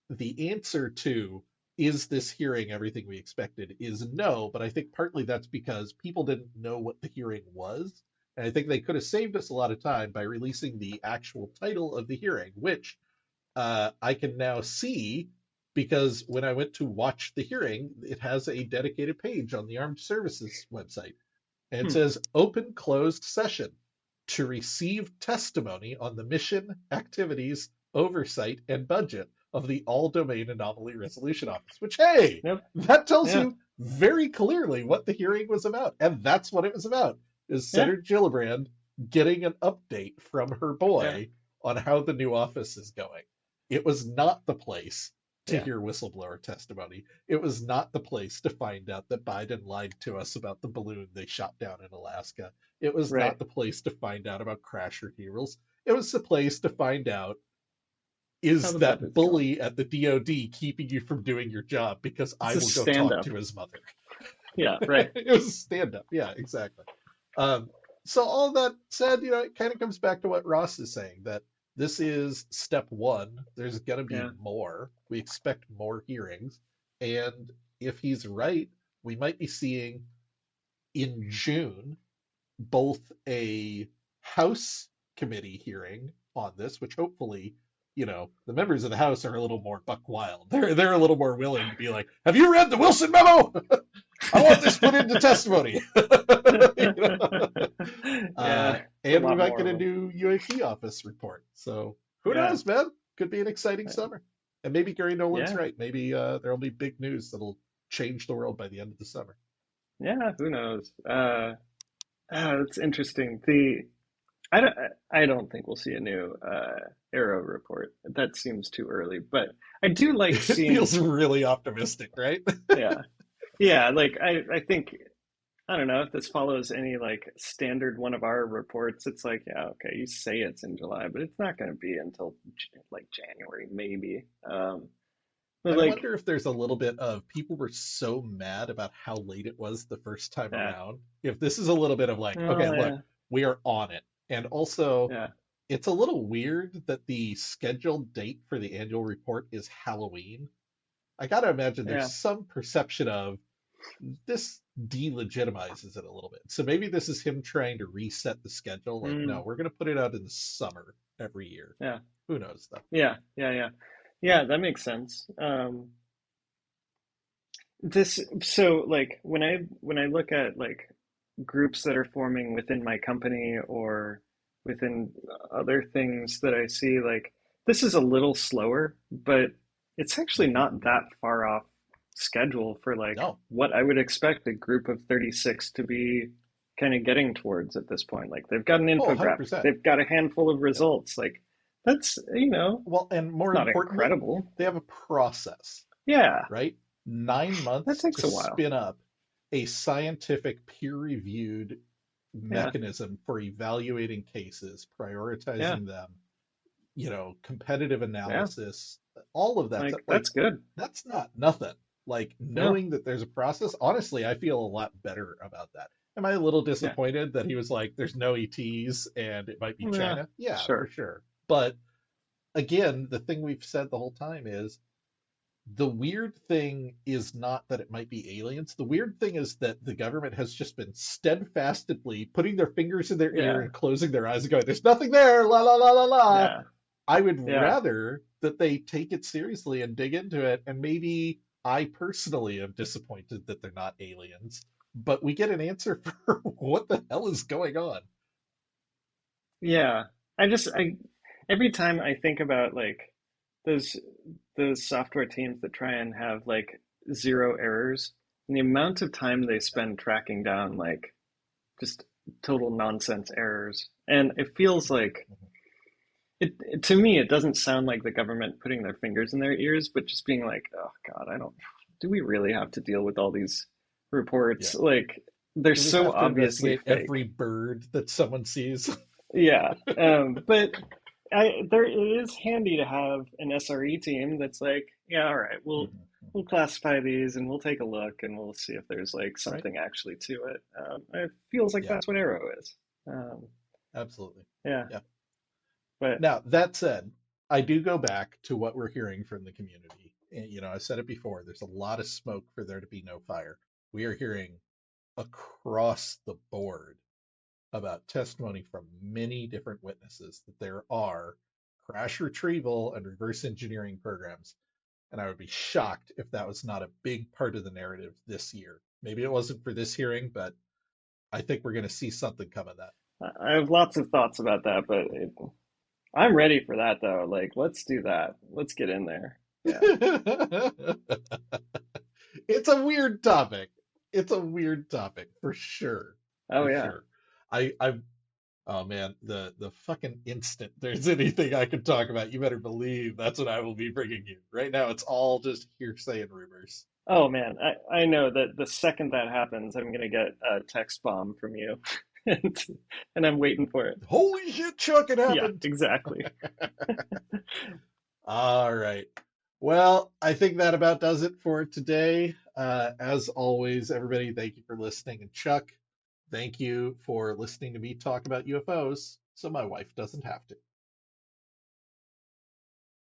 the answer to, is this hearing everything we expected, is no, but I think partly that's because people didn't know what the hearing was. And I think they could have saved us a lot of time by releasing the actual title of the hearing, which I can now see because when I went to watch the hearing, it has a dedicated page on the Armed Services website. And it hmm. says open closed session to receive testimony on the mission, activities, oversight, and budget of the All Domain Anomaly Resolution Office, which, hey, Yep, that tells yeah, you very clearly what the hearing was about. And that's what it was about, is yeah, Senator Gillibrand getting an update from her yeah, boy on how the new office is going. It was not the place to yeah. hear whistleblower testimony. It was not the place to find out that Biden lied to us about the balloon they shot down in Alaska. It was Right. not the place to find out about crash retrievals. It was the place to find out, How is the that budget's going. bully at the DoD keeping you from doing your job, because It's I a will go stand talk up. to his mother. Yeah, right. It was a stand up. Yeah, exactly. So all that said, it kind of comes back to what Ross is saying, that this is step one. There's going to be Yeah. more. We expect more hearings. And if he's right, we might be seeing in June both a House committee hearing on this, which hopefully, the members of the House are a little more buck wild. They're a little more willing to be like, have you read the Wilson memo? I want this put into testimony. You know? Yeah, it's a And we lot might more get of a them. new UAP office report. So who Yeah, knows, man? Could be an exciting summer. And maybe Gary Nolan's yeah, right. Maybe there'll be big news that'll change the world by the end of the summer. yeah. Who knows? It's interesting. I don't I don't think we'll see a new Arrow report. That seems too early. But I do like It seeing. feels really optimistic, right? Yeah, yeah. Like I think I don't know if this follows any like standard one of our reports. It's like, yeah, okay, you say it's in July, but it's not going to be until like January, maybe. But I like, wonder if there's a little bit of, people were so mad about how late it was the first time yeah, around. If this is a little bit of like, okay, oh look, yeah, we are on it. And also, Yeah. it's a little weird that the scheduled date for the annual report is Halloween. I gotta imagine there's Yeah. some perception of this delegitimizes it a little bit. So maybe this is him trying to reset the schedule. Like, no, Mm, we're going to put it out in the summer every year. yeah. Who knows though? Yeah. Yeah. Yeah. Yeah. That makes sense. This so like when I look at like groups that are forming within my company or within other things that I see, like this is a little slower, but it's actually Hmm. not that far off schedule for like No. what I would expect a group of 36 to be kind of getting towards at this point. Like they've got an Oh, infographic, 100%. they've got a handful of Yep. results. Like that's, Well, and it's more not importantly, incredible. they have a process, Yeah, right? 9 months that to takes a while. spin up a scientific peer-reviewed Yeah, mechanism for evaluating cases, yeah, prioritizing them, competitive yeah. analysis, all of that stuff. Like Like, that's good. that's not nothing. Like, No, knowing that there's a process, honestly, I feel a lot better about that. Am I a little yeah, disappointed that he was like, there's no ETs and it might be yeah, China? Yeah, for sure. sure. But again, the thing we've said the whole time is the weird thing is not that it might be aliens. The weird thing is that the government has just been steadfastly putting their fingers in their ear Yeah, and closing their eyes and going, there's nothing there, la la la la la. yeah, I would yeah, rather that they take it seriously and dig into it. And maybe I personally am disappointed that they're not aliens, but we get an answer for what the hell is going on. yeah. I every time I think about like those those software teams that try and have like zero errors, and the amount of time they spend tracking down like just total nonsense errors, and it feels like to me it doesn't sound like the government putting their fingers in their ears, but just being like, oh God, I don't, do we really have to deal with all these Yeah. reports? Like they're Do we so have to obviously investigate every fake. bird that someone sees? Yeah, but it is handy to have an SRE team that's like, yeah, all right, we'll classify these and we'll take a look and we'll see if there's like Right? something actually to it. It feels like Yeah, that's what Arrow is. Um, absolutely. yeah, Yeah. but Now, that said, I do go back to what we're hearing from the community. And, I said it before, there's a lot of smoke for there to be no fire. We are hearing across the board about testimony from many different witnesses that there are crash retrieval and reverse engineering programs. And I would be shocked if that was not a big part of the narrative this year. Maybe it wasn't for this hearing, but I think we're going to see something come of that. I have lots of thoughts about that. But I'm ready for that though. Like, let's do that. Let's get in there. Yeah. It's a weird topic. It's a weird topic for sure. Oh For yeah. sure. I oh man, the fucking instant there's anything I can talk about, you better believe that's what I will be bringing you. Right now it's all just hearsay and rumors. Oh man, I know that the second that happens, I'm gonna get a text bomb from you, and and I'm waiting for it. Holy shit, Chuck, it Yeah, happened. exactly. All right. Well, I think that about does it for today. As always, everybody, thank you for listening. And Chuck, thank you for listening to me talk about UFOs so my wife doesn't have to.